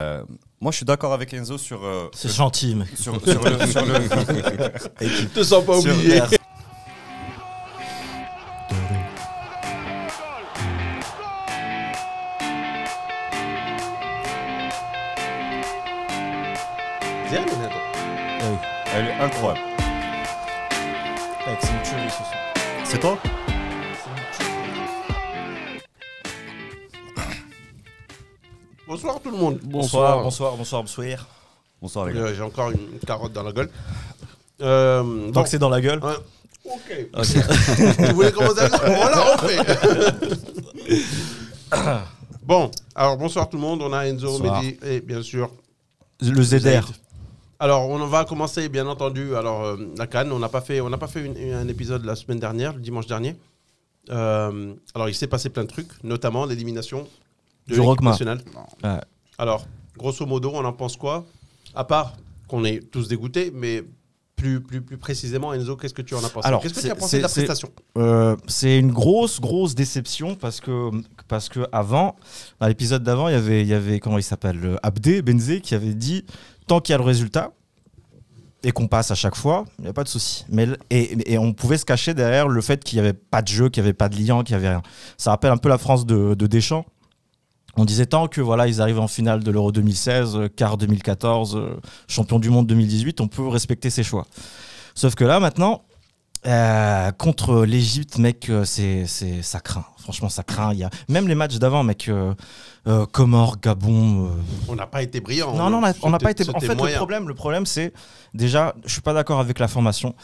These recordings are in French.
Moi, je suis d'accord avec Enzo sur. C'est gentil, mec. Sur le. Et tu te sens pas oublié. Elle est incroyable. Mec, c'est une tuerie ce soir. C'est toi? Bonsoir tout le monde. Bonsoir. Bonsoir les gars. J'ai encore une carotte dans la gueule. Tant que c'est dans la gueule. Ok. Vous voulez commencer à voilà, on fait. Bon, alors bonsoir tout le monde. On a Enzo, Bonsoir. Mehdi et bien sûr Le ZR. Alors, on va commencer, bien entendu, la CAN. On n'a pas fait un épisode la semaine dernière, le dimanche dernier. Alors, il s'est passé plein de trucs, notamment l'élimination de l'équipe nationale. Ouais. Alors, grosso modo, on en pense quoi? À part qu'on est tous dégoûtés, mais plus précisément, Enzo, qu'est-ce que tu en as pensé? Qu'est-ce que tu as pensé de la prestation? C'est une grosse déception parce que avant, dans l'épisode d'avant, il y avait comment il s'appelle, Abdé Benzé, qui avait dit tant qu'il y a le résultat et qu'on passe à chaque fois, il n'y a pas de souci. Et on pouvait se cacher derrière le fait qu'il n'y avait pas de jeu, qu'il n'y avait pas de lien, qu'il n'y avait rien. Ça rappelle un peu la France de Deschamps. On disait tant que voilà, ils arrivent en finale de l'Euro 2016, quart 2014, champion du monde 2018, on peut respecter ses choix. Sauf que là, maintenant, contre l'Égypte, mec, ça craint. Franchement, ça craint. Il y a même les matchs d'avant, mec. Comores, Gabon. On n'a pas été brillants. Non, on n'a pas été. En fait, le problème, c'est déjà, je suis pas d'accord avec la formation.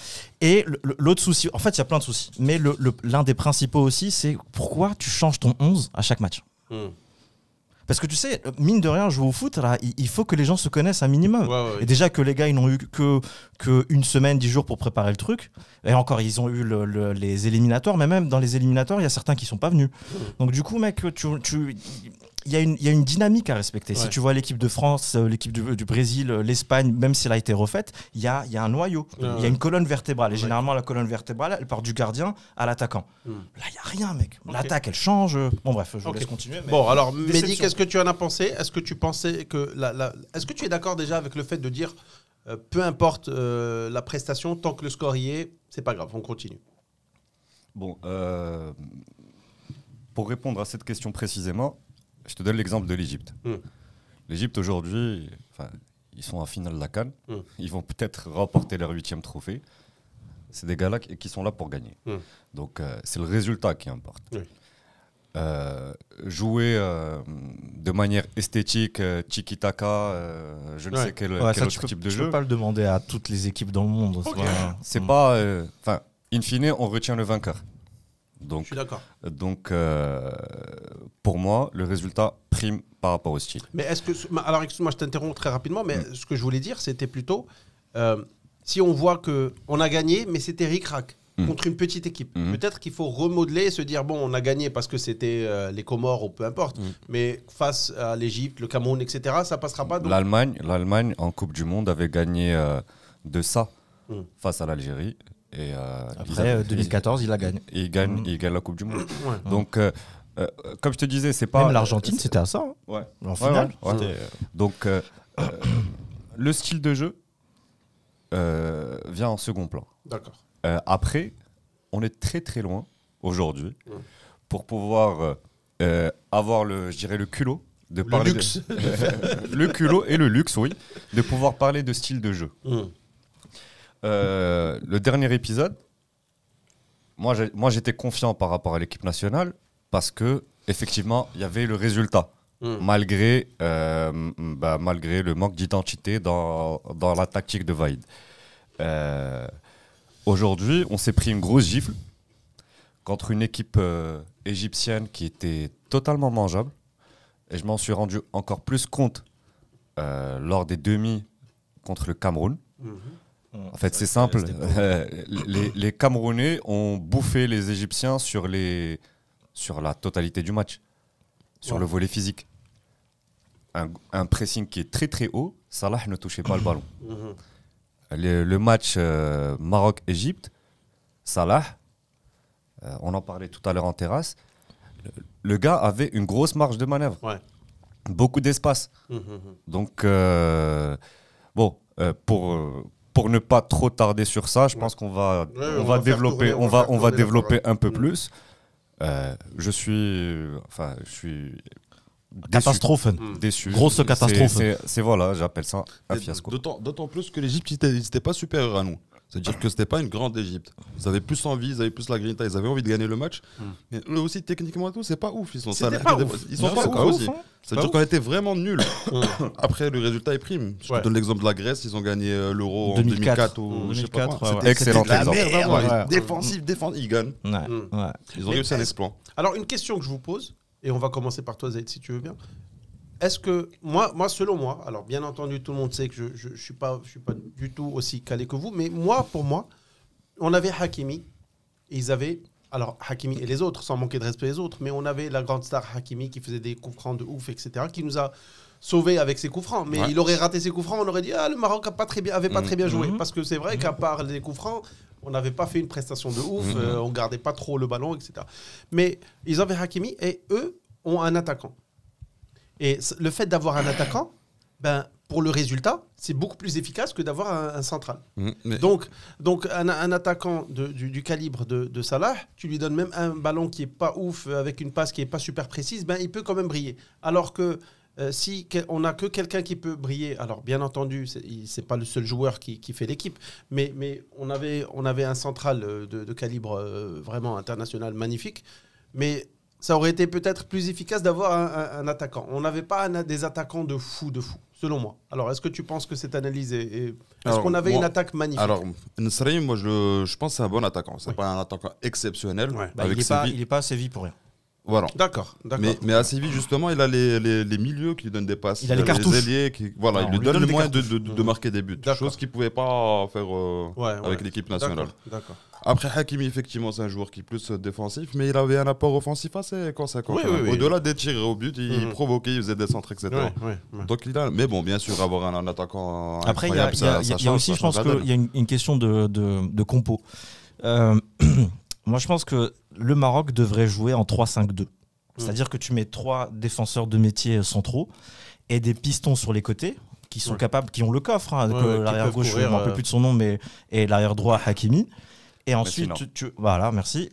Et l'autre souci, en fait, il y a plein de soucis. Mais l'un des principaux aussi, c'est pourquoi tu changes ton 11 à chaque match. Parce que tu sais, mine de rien, jouer au foot, là, il faut que les gens se connaissent un minimum. Ouais. Et déjà que les gars, ils n'ont eu que une semaine, 10 jours pour préparer le truc. Et encore, ils ont eu les éliminatoires. Mais même dans les éliminatoires, il y a certains qui ne sont pas venus. Donc du coup, mec, il y a une dynamique à respecter. Ouais. Si tu vois l'équipe de France, l'équipe du Brésil, l'Espagne, même si elle a été refaite, il y a un noyau. Il y a une colonne vertébrale. Et généralement, la colonne vertébrale, elle part du gardien à l'attaquant. Là, il n'y a rien, mec. L'attaque, elle change. Bon, bref, je vous laisse continuer. Bon, alors, Mehdi, qu'est-ce que tu en as pensé? Est-ce que tu pensais que est-ce que tu es d'accord déjà avec le fait de dire peu importe la prestation, tant que le score y est, c'est pas grave, on continue? Bon, pour répondre à cette question précisément, je te donne l'exemple de l'Égypte. L'Égypte aujourd'hui, ils sont en finale de la CAN. Ils vont peut-être remporter leur 8e trophée. C'est des gars-là qui sont là pour gagner. Donc c'est le résultat qui importe. Jouer de manière esthétique, tiki-taka, je ne sais quel autre type de jeu. Je ne peux pas le demander à toutes les équipes dans le monde. C'est pas... in fine, on retient le vainqueur. Donc, je suis d'accord. Donc, pour moi, le résultat prime par rapport au style. Mais est-ce que... Alors, excuse-moi, je t'interromps très rapidement, mais ce que je voulais dire, c'était plutôt... si on voit qu'on a gagné, mais c'était ric-rac contre une petite équipe. Peut-être qu'il faut remodeler et se dire, bon, on a gagné parce que c'était les Comores ou peu importe, mais face à l'Égypte, le Cameroun, etc., ça passera pas. Donc... L'Allemagne, en Coupe du Monde, avait gagné de ça face à l'Algérie. Et après, 2014, il la gagne. Il gagne la Coupe du Monde. Donc, comme je te disais, c'est pas... Même l'Argentine, c'était à ça. Ouais. En finale. Donc, le style de jeu vient en second plan. D'accord. Après, on est très très loin aujourd'hui pour pouvoir avoir le culot de parler le culot et le luxe, oui, de pouvoir parler de style de jeu. Le dernier épisode, moi j'étais confiant par rapport à l'équipe nationale parce que effectivement il y avait le résultat malgré le manque d'identité dans la tactique de Vaïd. Aujourd'hui, on s'est pris une grosse gifle contre une équipe égyptienne qui était totalement mangeable. Et je m'en suis rendu encore plus compte lors des demi contre le Cameroun. En fait, c'est simple. Les Camerounais ont bouffé les Égyptiens sur la totalité du match, sur le volet physique. Un pressing qui est très très haut. Salah ne touchait pas le ballon. Le match Maroc-Égypte, Salah, on en parlait tout à l'heure en terrasse, le gars avait une grosse marge de manœuvre. beaucoup d'espace. Donc, pour ne pas trop tarder sur ça, je pense qu'on va, on va développer, on va développer un peu plus. Je suis Catastrophe. déçu. Grosse catastrophe. C'est voilà, j'appelle ça un fiasco. D'autant plus que l'Égypte, ils n'étaient pas supérieurs à nous. C'est-à-dire que c'était pas une grande Égypte. Ils avaient plus envie, ils avaient plus la grinta, ils avaient envie de gagner le match. Mais eux aussi, techniquement et tout, c'est pas ouf. Ils sont pas ouf aussi. C'est-à-dire qu'on était vraiment nuls. Après, le résultat est prime. Je te donne l'exemple de la Grèce, ils ont gagné l'Euro en 2004 ou je sais pas quoi. C'était excellent la exemple. merde à voir. Défensif, ils gagnent. Ouais. Ils ont réussi un exploit. Alors, une question que je vous pose, et on va commencer par toi, Zaid, si tu veux bien. Est-ce que, moi, selon moi, alors bien entendu, tout le monde sait que je ne suis pas du tout aussi calé que vous, mais pour moi, on avait Hakimi, et ils avaient, alors Hakimi et les autres, sans manquer de respect les autres, mais on avait la grande star Hakimi qui faisait des coups francs de ouf, etc., qui nous a sauvés avec ses coups francs. Mais il aurait raté ses coups francs, on aurait dit, le Maroc avait pas très bien joué. Parce que c'est vrai qu'à part les coups francs, on n'avait pas fait une prestation de ouf, on gardait pas trop le ballon, etc. Mais ils avaient Hakimi, et eux ont un attaquant. Et le fait d'avoir un attaquant, pour le résultat, c'est beaucoup plus efficace que d'avoir un central. Donc un attaquant du calibre de Salah, tu lui donnes même un ballon qui n'est pas ouf, avec une passe qui n'est pas super précise, il peut quand même briller. Alors que si on n'a que quelqu'un qui peut briller, alors bien entendu, c'est pas le seul joueur qui fait l'équipe, mais on avait un central de calibre vraiment international magnifique, mais ça aurait été peut-être plus efficace d'avoir un attaquant. On n'avait pas des attaquants de fou, selon moi. Alors, est-ce que tu penses que cette analyse est... Est-ce qu'on avait une attaque magnifique? Alors, Nsraï, moi, je pense que c'est un bon attaquant. C'est pas un attaquant exceptionnel. Ouais. Il n'est pas à Séville pour rien. Voilà. D'accord. Mais à Séville, justement, il a les milieux qui lui donnent des passes. Il a les cartouches. Les ailiers qui, voilà, il lui donne le moyen de marquer des buts. Chose qu'il ne pouvait pas faire avec l'équipe nationale. D'accord. Après, Hakimi, effectivement, c'est un joueur qui est plus défensif, mais il avait un apport offensif assez conséquent. Au-delà des tirs au but, il provoquait, il faisait des centres, etc. Donc, mais bon, bien sûr, avoir un attaquant. Après, il y a aussi, je pense qu'il y a une question de compo. Moi, je pense que le Maroc devrait jouer en 3-5-2. C'est-à-dire que tu mets 3 défenseurs de métier centraux et des pistons sur les côtés qui sont capables, qui ont le coffre. L'arrière gauche, je ne me rappelle plus de son nom, et l'arrière droit, Hakimi. Et ensuite, voilà, merci.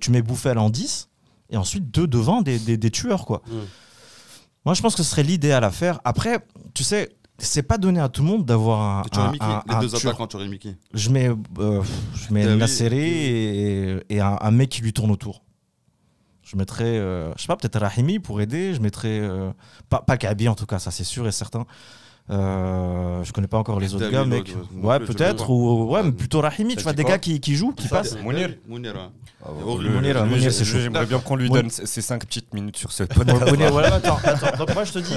Tu mets Bouffel en 10 et ensuite 2 devant des tueurs, quoi. Moi, je pense que ce serait l'idéal à faire. Après, tu sais, c'est pas donné à tout le monde d'avoir les deux attaquants, tu aurais mis qui? Je mets Nasseri et un mec qui lui tourne autour. Je mettrais, je sais pas, peut-être Rahimi pour aider. Je mettrais pas Kabi en tout cas, ça c'est sûr et certain. Je connais pas encore les autres gars, mec. Ouais, peut-être, mais plutôt Rahimi, tu vois, des gars qui jouent, qui passent. Mounir, Mounir, c'est chaud. J'aimerais bien qu'on lui donne ces 5 petites minutes sur ce Attends. Donc moi je te dis,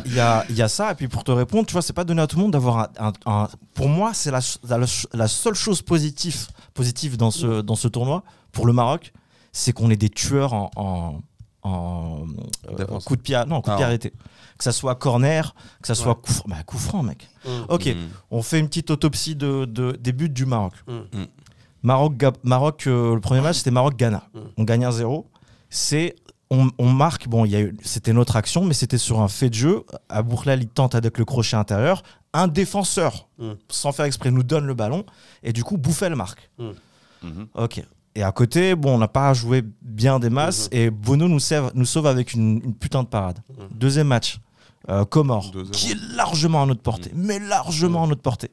il y a ça, et puis pour te répondre, tu vois, c'est pas donné à tout le monde d'avoir un. Pour moi, c'est la seule chose positive dans ce tournoi pour le Maroc, c'est qu'on est des tueurs en coup de pied arrêté. Que ça soit corner, que ça soit coup franc, mec. Ok, on fait une petite autopsie des buts du Maroc. Maroc, le premier match, c'était Maroc-Ghana. On gagne 1-0. On marque, c'était notre action, mais c'était sur un fait de jeu. Aboukhlal, il tente avec le crochet intérieur. Un défenseur, sans faire exprès, nous donne le ballon. Et du coup, Bouffel marque. Ok. Et à côté, on n'a pas joué bien des masses. Et Bono nous sauve avec une putain de parade. Deuxième match, Comores, qui est largement à notre portée. Mais largement à notre portée.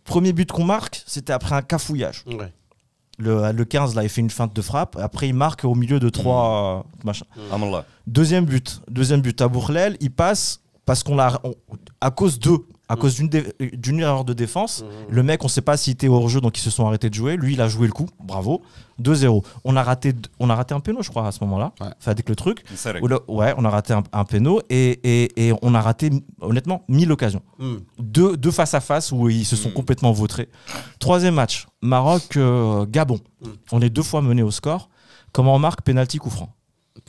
Premier but qu'on marque, c'était après un cafouillage. Le 15, là, il fait une feinte de frappe. Après, il marque au milieu de 3 machins. Deuxième but, Aboukhlal, il passe parce à cause d'une erreur de défense. Le mec, on ne sait pas s'il était hors jeu, donc ils se sont arrêtés de jouer. Lui, il a joué le coup. Bravo. 2-0. On a raté un péno, je crois, à ce moment-là. Enfin, avec le truc. On a raté un péno et on a raté, honnêtement, 1000 occasions. Deux face à face où ils se sont complètement vautrés. Troisième match, Maroc-Gabon. On est 2 fois mené au score. Comment on marque? Penalty, coup franc.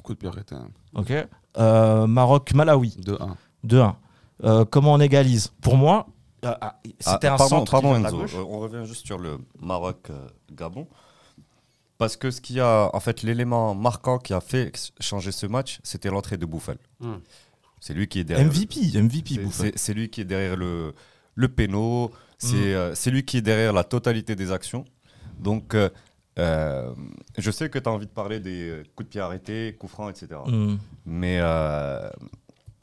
Coup de pied arrêté. Ok. Maroc-Malawi. 2-1. Comment on égalise? Pour moi, c'était un centre. Pardon Enzo, on revient juste sur le Maroc-Gabon. Parce que l'élément marquant qui a fait changer ce match, c'était l'entrée de Bouffel. C'est lui qui est derrière. MVP, Bouffal. C'est lui qui est derrière le péno. C'est lui qui est derrière la totalité des actions. Donc, je sais que tu as envie de parler des coups de pied arrêtés, coups francs, etc. Mais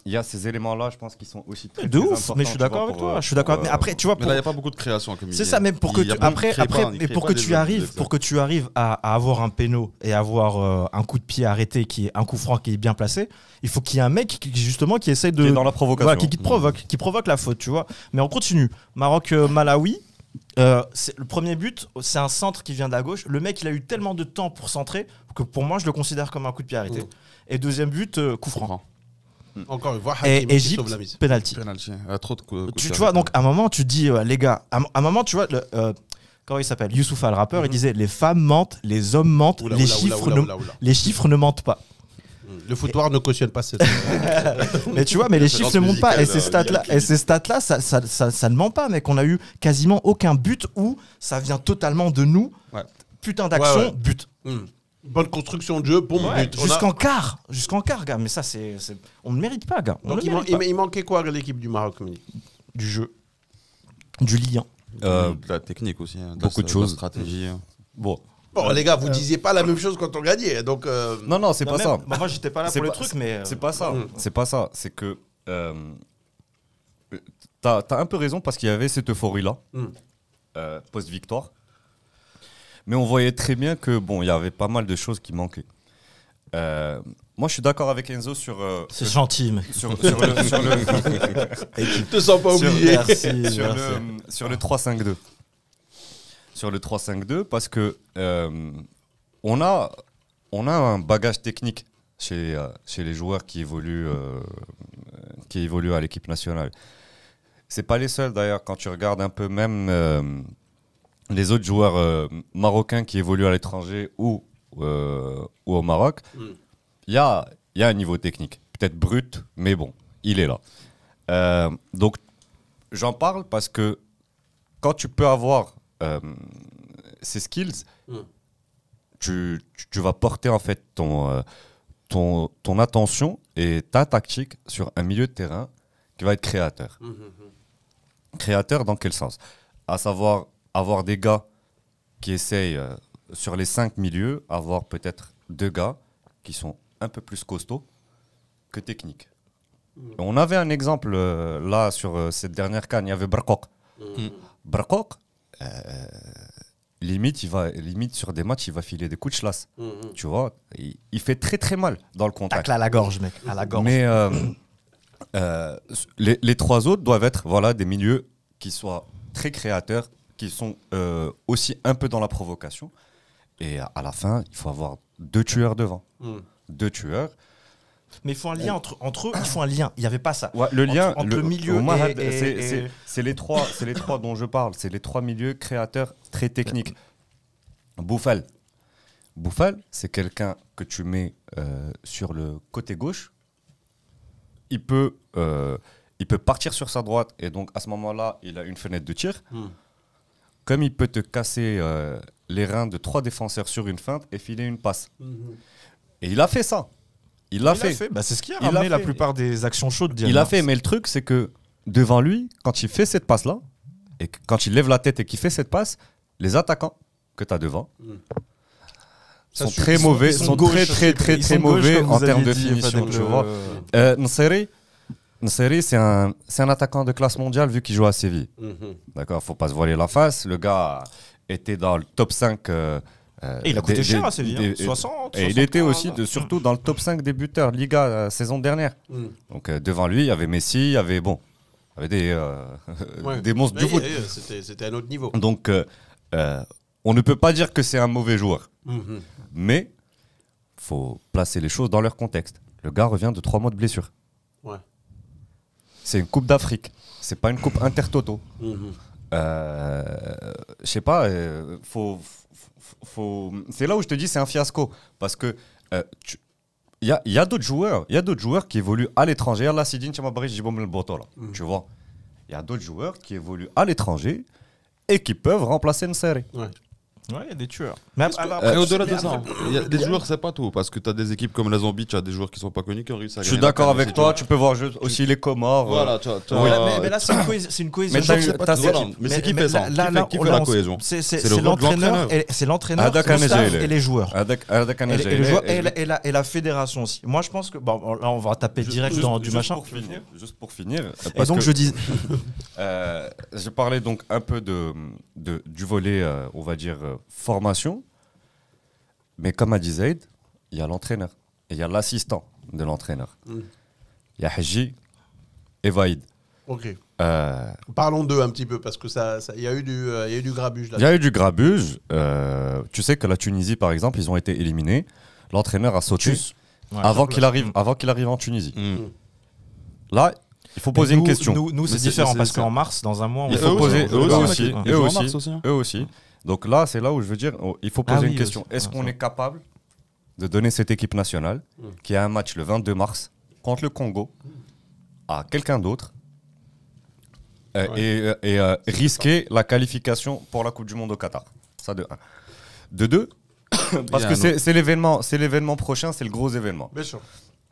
il y a ces éléments-là, je pense, qui sont aussi très, de très ouf, importants. mais je suis d'accord avec toi. Je suis d'accord. Mais après, tu vois, Mais là, il n'y a pas beaucoup de création, comme il c'est dit. ça, même pour que tu arrives à avoir un péno et avoir un coup de pied arrêté, un coup franc qui est bien placé, il faut qu'il y ait un mec qui essaye de. Qui est dans la provocation. Voilà, qui provoque la faute, tu vois. Mais on continue. Maroc-Malawi. Le premier but, c'est un centre qui vient de la gauche. Le mec, il a eu tellement de temps pour centrer que pour moi, je le considère comme un coup de pied arrêté. Et deuxième but, coup franc. Encore une fois, et Égypte, penalty. Trop de coups. Tu vois, donc à un moment, tu te dis, les gars, à un moment, tu vois, comment il s'appelle, Youssoupha, le rappeur, il disait les femmes mentent, les hommes mentent, les chiffres ne mentent pas. Le foutoir ne cautionne pas cette. Mais tu vois, mais les chiffres ne montent pas. Et ces stats-là, ça ne ment pas, mec. On a eu quasiment aucun but où ça vient totalement de nous. Ouais. Putain d'action, but. Bonne construction de jeu, bon but. Jusqu'en quart, gars. Mais ça, on ne mérite pas, gars. Donc il manquait quoi à l'équipe du Maroc, du jeu, du lien, de la technique aussi. Beaucoup de choses. De stratégie. Bon, les gars, vous disiez pas la même chose quand on gagnait. Donc, non, c'est pas ça. Moi, j'étais pas là pour le truc, mais. C'est pas ça. C'est pas ça. C'est que. T'as un peu raison parce qu'il y avait cette euphorie-là, post-victoire. Mais on voyait très bien que, il y avait pas mal de choses qui manquaient. Moi, je suis d'accord avec Enzo sur. C'est gentil, mec. Sur le. te sens pas oublié. Sur le 3-5-2. Sur le 3-5-2, parce que on a un bagage technique chez les joueurs qui évoluent à l'équipe nationale. C'est pas les seuls d'ailleurs. Quand tu regardes un peu même les autres joueurs marocains qui évoluent à l'étranger ou au Maroc, il y a un niveau technique, peut-être brut, mais bon, il est là. Donc j'en parle parce que quand tu peux avoir ces skills, tu vas porter en fait ton attention et ta tactique sur un milieu de terrain qui va être créateur. Créateur dans quel sens? À savoir avoir des gars qui essayent sur les 5 milieux, avoir peut-être 2 gars qui sont un peu plus costauds que techniques. On avait un exemple là sur cette dernière CAN, il y avait Barkok. Barkok, limite sur des matchs, il va filer des coups de chlasse. Tu vois, il fait très très mal dans le contact. Tacle à la gorge, mec, à la gorge. Mais les 3 autres doivent être des milieux qui soient très créateurs, qui sont aussi un peu dans la provocation. Et à la fin, il faut avoir 2 tueurs devant. 2 tueurs. Mais il faut un lien entre eux, il faut un lien. Il n'y avait pas ça. Ouais, le lien entre le milieu c'est les trois dont je parle. C'est les 3 milieux créateurs très techniques. Bouffal, c'est quelqu'un que tu mets sur le côté gauche. Il peut partir sur sa droite et donc à ce moment-là, il a une fenêtre de tir. Comme il peut te casser les reins de 3 défenseurs sur une feinte et filer une passe. Et il a fait ça. Il l'a fait. C'est ce qui a ramené la plupart des actions chaudes. Il l'a fait, mais le truc, c'est que devant lui, quand il fait cette passe-là, et quand il lève la tête et qu'il fait cette passe, les attaquants que tu as devant sont très mauvais, sont très mauvais en termes de finition. Tu vois. Nseri, c'est un attaquant de classe mondiale vu qu'il joue à Séville. D'accord, faut pas se voiler la face. Le gars était dans le top 5. Et il a coûté cher à Séville, 60. Et il était aussi surtout dans le top 5 des buteurs Liga saison dernière. Donc devant lui, il y avait Messi, il y avait des monstres du foot. C'était un autre niveau. Donc on ne peut pas dire que c'est un mauvais joueur. Mais faut placer les choses dans leur contexte. Le gars revient de 3 mois de blessure. C'est une coupe d'Afrique. C'est pas une coupe intertoto. Je sais pas, c'est là où je te dis c'est un fiasco parce que il y a d'autres joueurs qui évoluent à l'étranger. Là, tu vois, il y a d'autres joueurs qui évoluent à l'étranger et qui peuvent remplacer Nseri. Ouais, il y a des tueurs. Mais Et au-delà de ça, il y a des joueurs, c'est pas tout. Parce que tu as des équipes comme la Zambie, tu as des joueurs qui sont pas connus qui ont réussi à Je gagner. suis d'accord avec toi, tu peux voir aussi les Comores. Voilà, tu mais là, c'est une cohésion. Mais c'est qui fait ça? Qui fait la cohésion? C'est l'entraîneur et les joueurs. Et la fédération aussi. Moi, je pense que. Bon, là, on va taper direct dans du machin. Juste pour finir. Et donc, je dis. Je parlais donc un peu du volet, on va dire, formation. Mais comme a dit Zaid, il y a l'entraîneur. Et il y a l'assistant de l'entraîneur. Il y a Haji et Vaïd. Ok. Parlons d'eux un petit peu, parce que il y a eu du grabuge là. Il y a eu du grabuge. Tu sais que la Tunisie, par exemple, ils ont été éliminés. L'entraîneur a sauté avant qu'il arrive en Tunisie. Là, il faut poser une question. Nous, c'est différent parce qu'en mars, dans un mois, il faut poser eux aussi. Donc là, c'est là où je veux dire, il faut poser une question. Est-ce qu'on est capable de donner cette équipe nationale qui a un match le 22 mars contre le Congo à quelqu'un d'autre et risquer la qualification pour la Coupe du Monde au Qatar? Ça de 1. De 2, parce que c'est l'événement prochain, c'est le gros événement. Bien sûr.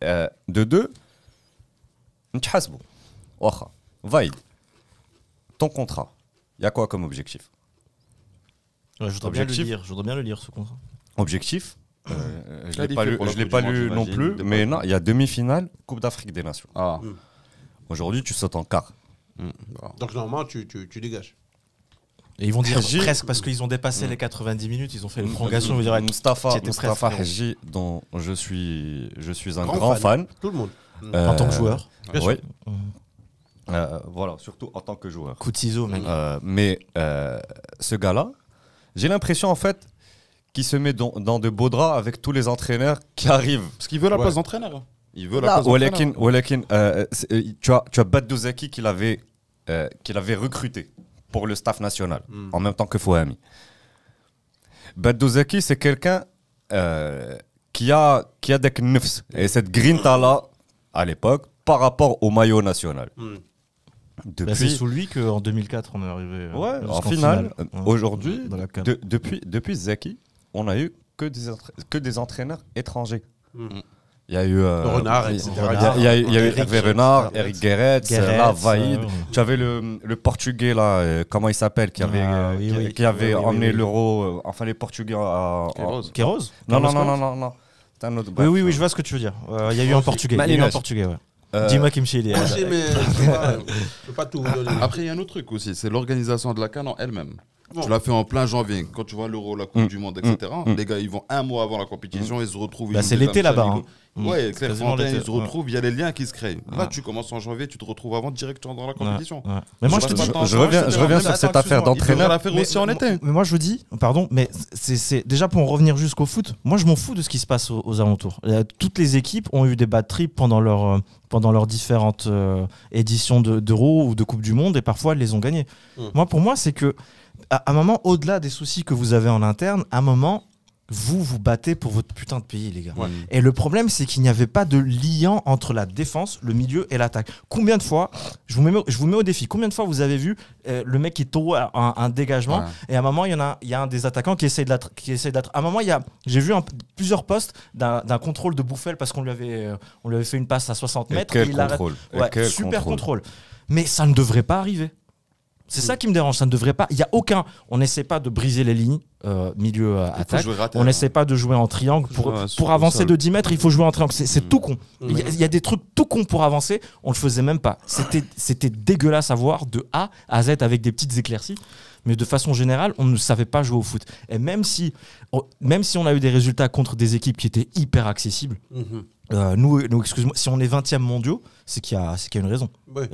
De 2, نتحاسبوا واخا Vaïd, ton contrat, il y a quoi comme objectif? Je voudrais bien le lire ce contrat. Objectif, je ne l'ai pas lu non plus, mais non, il y a demi-finale Coupe d'Afrique des Nations. Aujourd'hui, tu sautes en quart. Donc normalement, tu dégages. Et ils vont dire presque parce qu'ils ont dépassé les 90 minutes, ils ont fait une prolongation. Ils vont dire Moustapha Hadji, dont je suis un grand fan. Tout le monde. En tant que joueur. Oui. Voilà, surtout en tant que joueur. Coup de ciseau, mec. Mais ce gars-là, j'ai l'impression en fait qu'il se met dans de beaux draps avec tous les entraîneurs qui arrivent. Parce qu'il veut la place d'entraîneur. Il veut la place d'entraîneur. Tu as Badou Zaki qu'il avait recruté pour le staff national, en même temps que Fouhami. Badou Zaki, c'est quelqu'un qui a des knufs. Et cette grinta-là, à l'époque, par rapport au maillot national. C'est sous lui qu'en 2004, on est arrivé en finale. Aujourd'hui, depuis Zaki, on a eu que des entraîneurs étrangers. Il y a eu Renard, il y a eu Hervé Renard, Eric Guéret, Vaïd. Tu avais le Portugais là, comment il s'appelle, qui avait emmené l'Euro, enfin les Portugais à Kéros. Non. Oui, je vois ce que tu veux dire. Il y a eu un Portugais. Dis-moi qui me chie. Je peux pas tout vous donner. Après, il y a un autre truc aussi, c'est l'organisation de la CAN en elle-même. Tu l'as fait en plein janvier, quand tu vois l'Euro, la Coupe du Monde, etc. Les gars, ils vont un mois avant la compétition, ils se retrouvent. C'est l'été là-bas. Ouais, clairement, ils se retrouvent, il y a les liens qui se créent. Là, tu commences en janvier, tu te retrouves avant directement dans la compétition. Mais moi, je reviens sur cette affaire d'entraîneur. aussi en été. Mais moi, je vous dis, pardon, mais c'est déjà pour en revenir jusqu'au foot. Moi, je m'en fous de ce qui se passe aux alentours. Toutes les équipes ont eu des bad trips pendant leurs différentes éditions d'Euro ou de Coupe du Monde, et parfois elles les ont gagnées. Moi, pour moi, c'est que à un moment, au-delà des soucis que vous avez en interne, à un moment, vous battez pour votre putain de pays, les gars. Et le problème, c'est qu'il n'y avait pas de lien entre la défense, le milieu et l'attaque. Combien de fois, je vous mets au défi, combien de fois vous avez vu le mec qui tombe un dégagement et à un moment, il y a un des attaquants qui essaie d'être. À un moment, j'ai vu plusieurs postes d'un contrôle de Bouffel parce qu'on lui avait fait une passe à 60 mètres. Quel contrôle. Super contrôle. Mais ça ne devrait pas arriver. C'est ça qui me dérange, ça ne devrait pas. Il y a aucun. On n'essaie pas de briser les lignes milieu attaque. On n'essaie pas de jouer en triangle pour avancer de 10 mètres. Il faut jouer en triangle. C'est tout con. Il y a des trucs tout cons pour avancer. On le faisait même pas. C'était dégueulasse à voir de A à Z avec des petites éclaircies. Mais de façon générale, on ne savait pas jouer au foot. Et même si on a eu des résultats contre des équipes qui étaient hyper accessibles. Nous, excuse-moi, si on est 20e mondiaux, c'est qu'il y a une raison.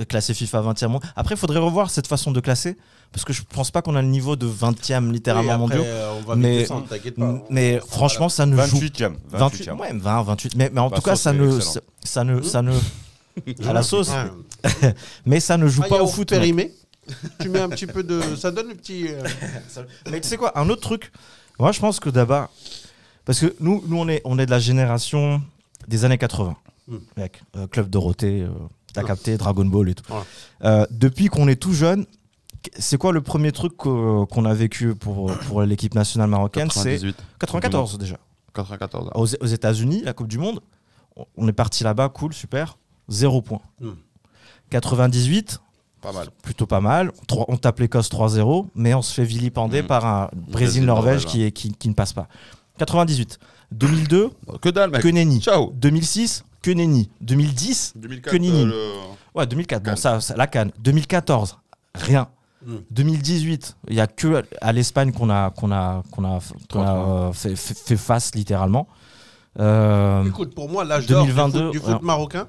Classer FIFA 20e mondial. Après, il faudrait revoir cette façon de classer, parce que je pense pas qu'on a le niveau de 20e littéralement mondiaux. On va descendre, t'inquiète pas. Mais franchement, ça ne 28e. 28. Ouais, 20, 28. Mais en tout cas, ça ne à la sauce. Mais ça ne joue pas au foot. Périmé. Tu mets un petit peu de. Ça donne le petit. Mais tu sais quoi, un autre truc. Moi, je pense que d'abord, parce que nous, on est de la génération des années 80. Mec, Club Dorothée, t'as capté, Dragon Ball et tout. Depuis qu'on est tout jeune, c'est quoi le premier truc qu'on a vécu pour l'équipe nationale marocaine? 98. C'est 94 déjà. 94. Aux États-Unis, la Coupe du Monde, on est parti là-bas, cool, super, 0 point. 98, Pas mal. plutôt pas mal. On tape l'Écosse 3-0, mais on se fait vilipender par un Brésil-Norvège qui ne passe pas. 98. 2002, Que dalle, mec. que nenni. Ciao. 2006, que nenni. 2010, 2004. que nenni. Ouais, 2004, bon, ça, la CAN. 2014, rien. 2018, il n'y a que à l'Espagne qu'on a fait face littéralement. Écoute, pour moi, l'âge d'or 2022, du foot marocain,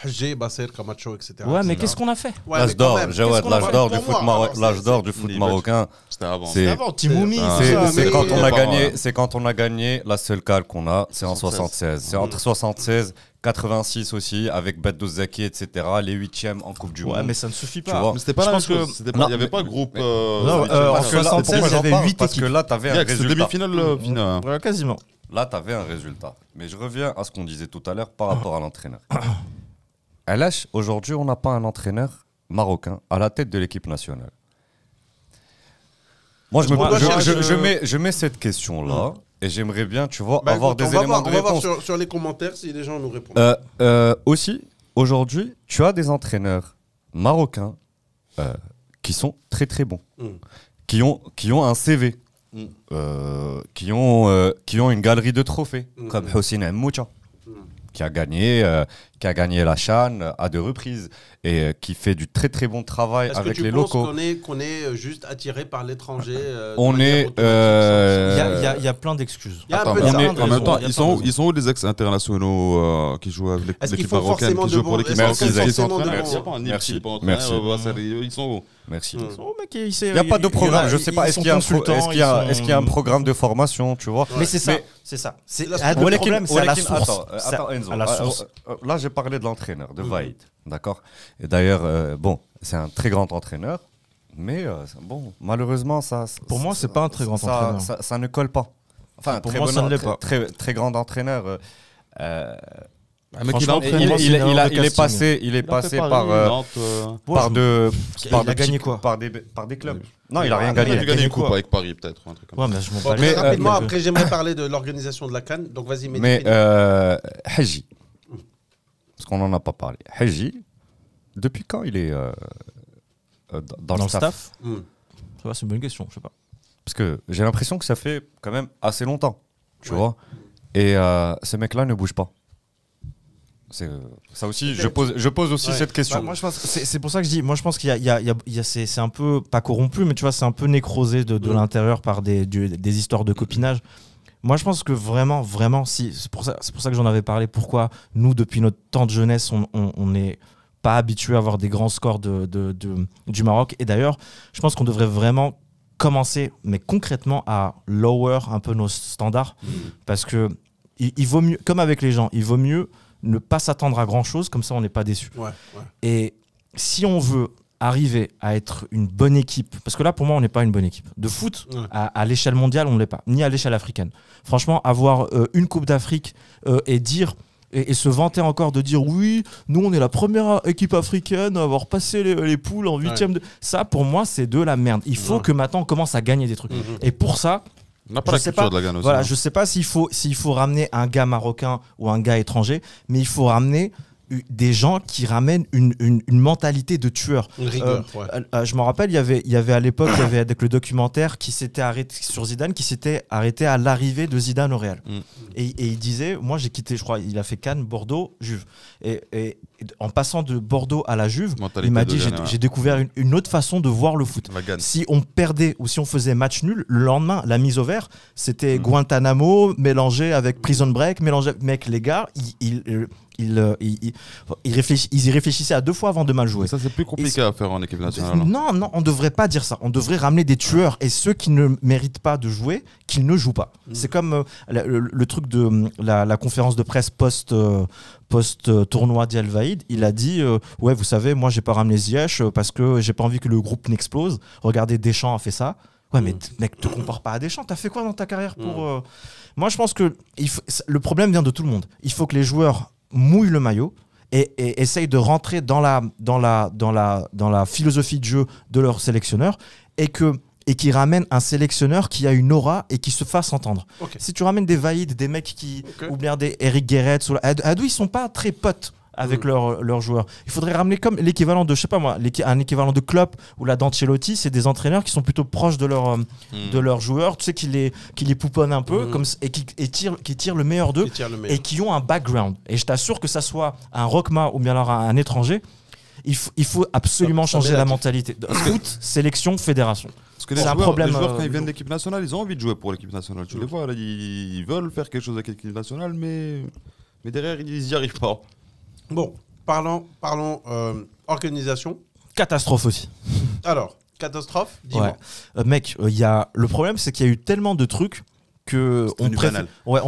Hadji, Basser, Camacho, etc. Ouais, mais qu'est-ce qu'on a fait? Ouais, L'âge mais quand d'or, même, Jawad, qu'est-ce qu'on a l'âge fait d'or pour du foot moi l'âge d'or du foot marocain. C'était avant. C'est Avant, Timoumi, Ah, c'est ça. c'est mais- quand on a pas gagné, mal. c'est quand on a gagné la seule cale qu'on a, c'est en 76. C'est entre 76, 86 aussi avec Bedou Zaki, etc. Les 8e en Coupe du Ouais, Monde. mais ça ne suffit Tu pas. vois. Mais c'était pas Je la même pense que- chose. C'était pas- Non, Il n'y avait pas groupe. Non, huitième. en Parce que là, 76, pourquoi il y j'en avait parle 8 Parce que équipes. là, t'avais un Direct, c'était résultat. demi-finale, finale. Ouais, quasiment. Là, t'avais un résultat. Mais je reviens à ce qu'on disait tout à l'heure par rapport à l'entraîneur. LH, aujourd'hui, on n'a pas un entraîneur marocain à la tête de l'équipe nationale. Moi, je mets cette question-là et j'aimerais bien, tu vois, Bah, avoir écoute, des éléments de on va voir réponse. sur les commentaires si les gens nous répondent. Aussi, aujourd'hui, tu as des entraîneurs marocains qui sont très très bons, qui ont un CV, qui ont une galerie de trophées, comme Hossein Ammoucha, qui a gagné la CHAN à 2 reprises et qui fait du très très bon travail Est-ce avec que tu les penses locaux. qu'on est juste attiré par l'étranger On est, Il y a plein d'excuses. Il y a un Attends, peu de mais ça. en même temps, Il y a ils plein de sont où les ex-internationaux qui jouent avec Est-ce qu'il l'équipe faut marocaine, forcément qui de jouent pour bons- l'équipe est-ce qu'il marocaine, faut qui sont forcément de entraînés? bons- Il y a pas un Merci. Nipsey, pas Merci. entraîneur, ils sont où? Merci. Oh, mec, il Il n'y a pas de programme. Je sais pas. Est-ce qu'il y a un programme de formation, tu vois? Mais c'est ça. Mais- C'est ça. Là, Le problème, c'est à la source. Attends, Enzo. À la source. Là, j'ai parlé de l'entraîneur, de Vaïd. D'accord. Et d'ailleurs, bon, c'est un très grand entraîneur, mais bon, malheureusement, ça. Pour moi, c'est pas un très grand entraîneur. Ça ne colle pas. Enfin, Pour très moi, bon ça ne l'est très- pas. Très très grand entraîneur. Un mec qui va Franchement, entraîner. pour moi, c'est une erreur de casting. Il est passé Paris, par Nantes, Il a gagné quoi? par des clubs. Non, il a rien il a gagné. gagné une coupe quoi avec Paris, peut-être. Un truc comme Ouais, ça. mais je m'en Bon, bats très les- rapidement, mais- après j'aimerais parler de l'organisation de la CAN. Donc vas-y, Mais Mehdi. Hadji, parce qu'on n'en a pas parlé. Hadji, depuis quand il est dans le staff? Ça va, c'est une bonne question, je sais pas. Parce que j'ai l'impression que ça fait quand même assez longtemps, tu vois. Et ce mec-là ne bouge pas. C'est ça aussi. Je pose aussi Ouais. cette question. Bah, moi, je pense, c'est pour ça que je dis, moi, je pense qu'il y a c'est un peu, pas corrompu, mais tu vois, c'est un peu nécrosé de l'intérieur par des histoires de copinage. Moi, je pense que vraiment, si, c'est pour ça que j'en avais parlé. Pourquoi nous, depuis notre temps de jeunesse, on n'est pas habitué à avoir des grands scores du Maroc. Et d'ailleurs, je pense qu'on devrait vraiment commencer, mais concrètement, à lower un peu nos standards. Parce que il vaut mieux, comme avec les gens, il vaut mieux ne pas s'attendre à grand chose, comme ça on n'est pas déçu. Ouais. Et si on veut arriver à être une bonne équipe, parce que là pour moi on n'est pas une bonne équipe de foot, Ouais. à l'échelle mondiale on ne l'est pas, ni à l'échelle africaine. Franchement, avoir une Coupe d'Afrique et dire et se vanter encore de dire oui, nous on est la première équipe africaine à avoir passé les poules en 8e. Ça pour moi c'est de la merde. Il faut que maintenant on commence à gagner des trucs. Et pour ça, On n'a pas je la sais culture pas. de la Ghana aussi. voilà, hein. je sais pas s'il faut ramener un gars marocain ou un gars étranger, mais il faut ramener des gens qui ramènent une mentalité de tueur. Une rigueur, ouais. Je me rappelle, il y avait à l'époque, il y avait avec le documentaire qui s'était arrêté sur Zidane, qui s'était arrêté à l'arrivée de Zidane au Real. Et il disait, moi j'ai quitté, je crois, il a fait Cannes, Bordeaux, Juve. Et en passant de Bordeaux à la Juve, Mentalité il m'a de dit, Ghana, ouais. j'ai découvert une autre façon de voir le foot. La Ghana. Si on perdait ou si on faisait match nul, le lendemain, la mise au vert, c'était Guantanamo mélangé avec Prison Break, mélangé. Mec, les gars, ils y réfléchissaient à 2 fois avant de mal jouer. Mais ça, c'est plus compliqué à faire en équipe nationale. hein. Non, on devrait pas dire ça. On devrait ramener des tueurs et ceux qui ne méritent pas de jouer, qu'ils ne jouent pas. C'est comme le truc de la conférence de presse post-tournoi d'El Vaïd. Il a dit ouais, vous savez, moi j'ai pas ramené Ziyech parce que j'ai pas envie que le groupe n'explose. Regardez, Deschamps a fait ça. Ouais, mais mec, te compare pas à Deschamps. T'as fait quoi dans ta carrière pour Moi, je pense que le problème vient de tout le monde. Il faut que les joueurs mouillent le maillot et essayent de rentrer dans la philosophie de jeu de leur sélectionneur et qui ramène un sélectionneur qui a une aura et qui se fasse entendre. Ok. Si tu ramènes des Vaïd, des mecs ou bien des Eric Guéret, Adou, ils sont pas très potes avec leurs joueurs. Il faudrait ramener comme l'équivalent de, je sais pas moi, un équivalent de Klopp ou la d'Ancelotti, c'est des entraîneurs qui sont plutôt proches de leurs joueurs, tu sais, qui les pouponnent un peu et qui tirent le meilleur d'eux et qui ont un background. Et je t'assure que ça soit un Rockma ou bien alors un étranger, il faut absolument changer la mentalité. Foot, sélection, fédération. Parce que les joueurs, quand ils viennent de l'équipe nationale, ils ont envie de jouer pour l'équipe nationale. Tu les vois, là, ils veulent faire quelque chose avec l'équipe nationale, mais derrière, ils n'y arrivent pas. Bon, parlons organisation. Catastrophe aussi. Alors, catastrophe, dis-moi. Ouais. Mec, le problème, c'est qu'il y a eu tellement de trucs que on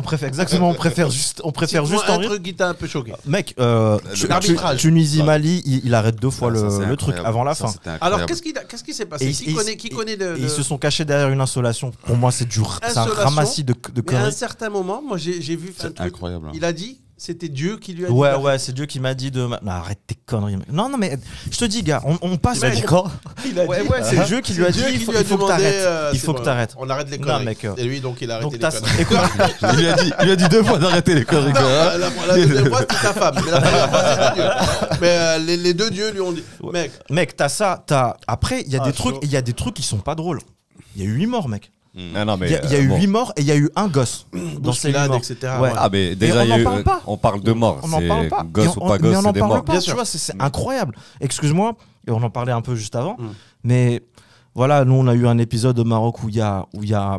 préfère exactement, on préfère juste en un truc qui t'a un peu choqué. Mec, l'arbitrage. Tunisie-Mali, il arrête 2 fois le truc avant la fin. Alors qu'est-ce qui s'est passé? Qui connaît Ils se sont cachés derrière une insolation. Pour moi, c'est un ramassis de conneries. Mais à un certain moment, moi j'ai vu un truc. Incroyable. Il a dit. C'était Dieu qui lui a dit. Ouais, c'est Dieu qui m'a dit de. Non, arrête tes conneries. Mec. Non, mais je te dis, gars, on passe. Il a dit quand ouais, c'est Dieu qui lui a dit. Il faut que t'arrêtes. Il faut que t'arrêtes. On arrête les conneries. Mec, et lui, donc, il a arrêté les conneries. Écoute, il a dit 2 fois d'arrêter les conneries. La deuxième fois, c'était sa femme. Mais la première fois, c'était Dieu. Mais les 2 dieux lui ont dit. Mec, t'as ça. Après, il y a des trucs qui sont pas drôles. Il y a eu 8 morts, mec. Il y a eu 8 morts et il y a eu un gosse dans ces 8 morts, etc. Ouais. Ah, mais déjà, on parle de mort. On n'en parle pas. Gosse ou pas gosse, c'est des morts. Bien sûr, c'est incroyable. Excuse-moi, et on en parlait un peu juste avant, mais voilà, nous on a eu un épisode au Maroc où il y a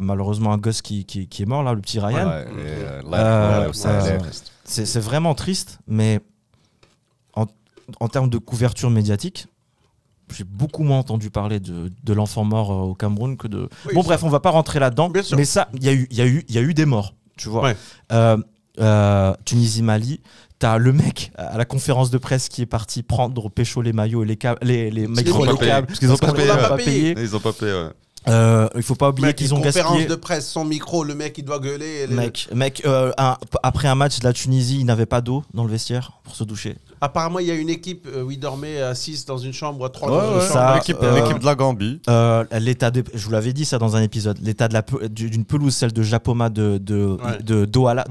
malheureusement un gosse qui est mort, là, le petit Ryan. C'est vraiment triste, mais en termes de couverture médiatique, j'ai beaucoup moins entendu parler de l'enfant mort au Cameroun que de... Oui, bref, on va pas rentrer là-dedans, mais ça, il y a eu des morts, tu vois. Ouais. Tunisie-Mali, t'as le mec à la conférence de presse qui est parti prendre pécho les maillots et les micros, les câbles, parce qu'ils n'ont pas payé. Ils ont pas payé, ouais. Il faut pas oublier qu'ils ont gaspillé. Conférence de presse, son micro, le mec il doit gueuler. Mec, après un match de la Tunisie, il n'avait pas d'eau dans le vestiaire pour se doucher. Apparemment, il y a une équipe où il dormait à 6 dans une chambre, 3 dans une chambre. Ça, l'équipe de la Gambie. Je vous l'avais dit ça dans un épisode. L'état d'une pelouse, celle de Japoma de Douala,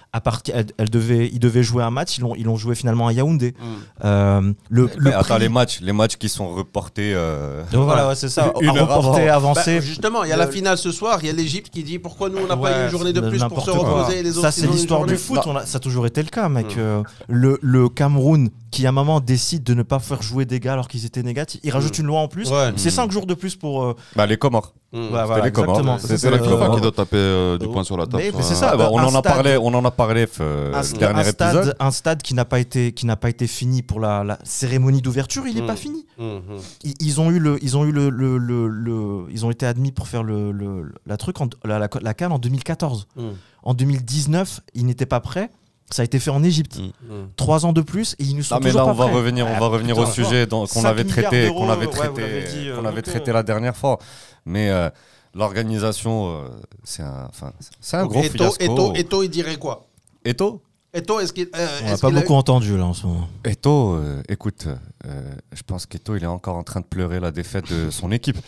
il devait jouer un match. Ils l'ont joué finalement à Yaoundé. Attends, les matchs qui sont reportés. Voilà, c'est ça. Reportés, avancés. Justement, il y a la finale ce soir. Il y a l'Égypte qui dit pourquoi nous on n'a pas eu une journée de plus pour se reposer. Les autres, ça, c'est l'histoire du foot. Ça a toujours été le cas, mec. Le Cameroun qui à un moment décide de ne pas faire jouer des gars alors qu'ils étaient négatifs, il rajoute une loi en plus. C'est 5 jours de plus pour. Les Comores. Voilà, exactement. C'est la FIFA qui doit taper du poing sur la table. Mais c'est ça. On en a parlé le dernier épisode. Un stade qui n'a pas été fini pour la cérémonie d'ouverture, il n'est pas fini. Ils ont été admis pour faire la CAN en 2014. En 2019, ils n'étaient pas prêts. Ça a été fait en Égypte. 3 ans de plus et ils ne sont toujours pas prêts. On va revenir au sujet qu'on avait traité la dernière fois. Mais l'organisation, c'est un gros fiasco. Eto'o, il dirait quoi? Eto'o, est-ce qu'il... On n'a pas beaucoup entendu là en ce moment. Eto'o, écoute, je pense qu'Eto'o, il est encore en train de pleurer la défaite de son équipe.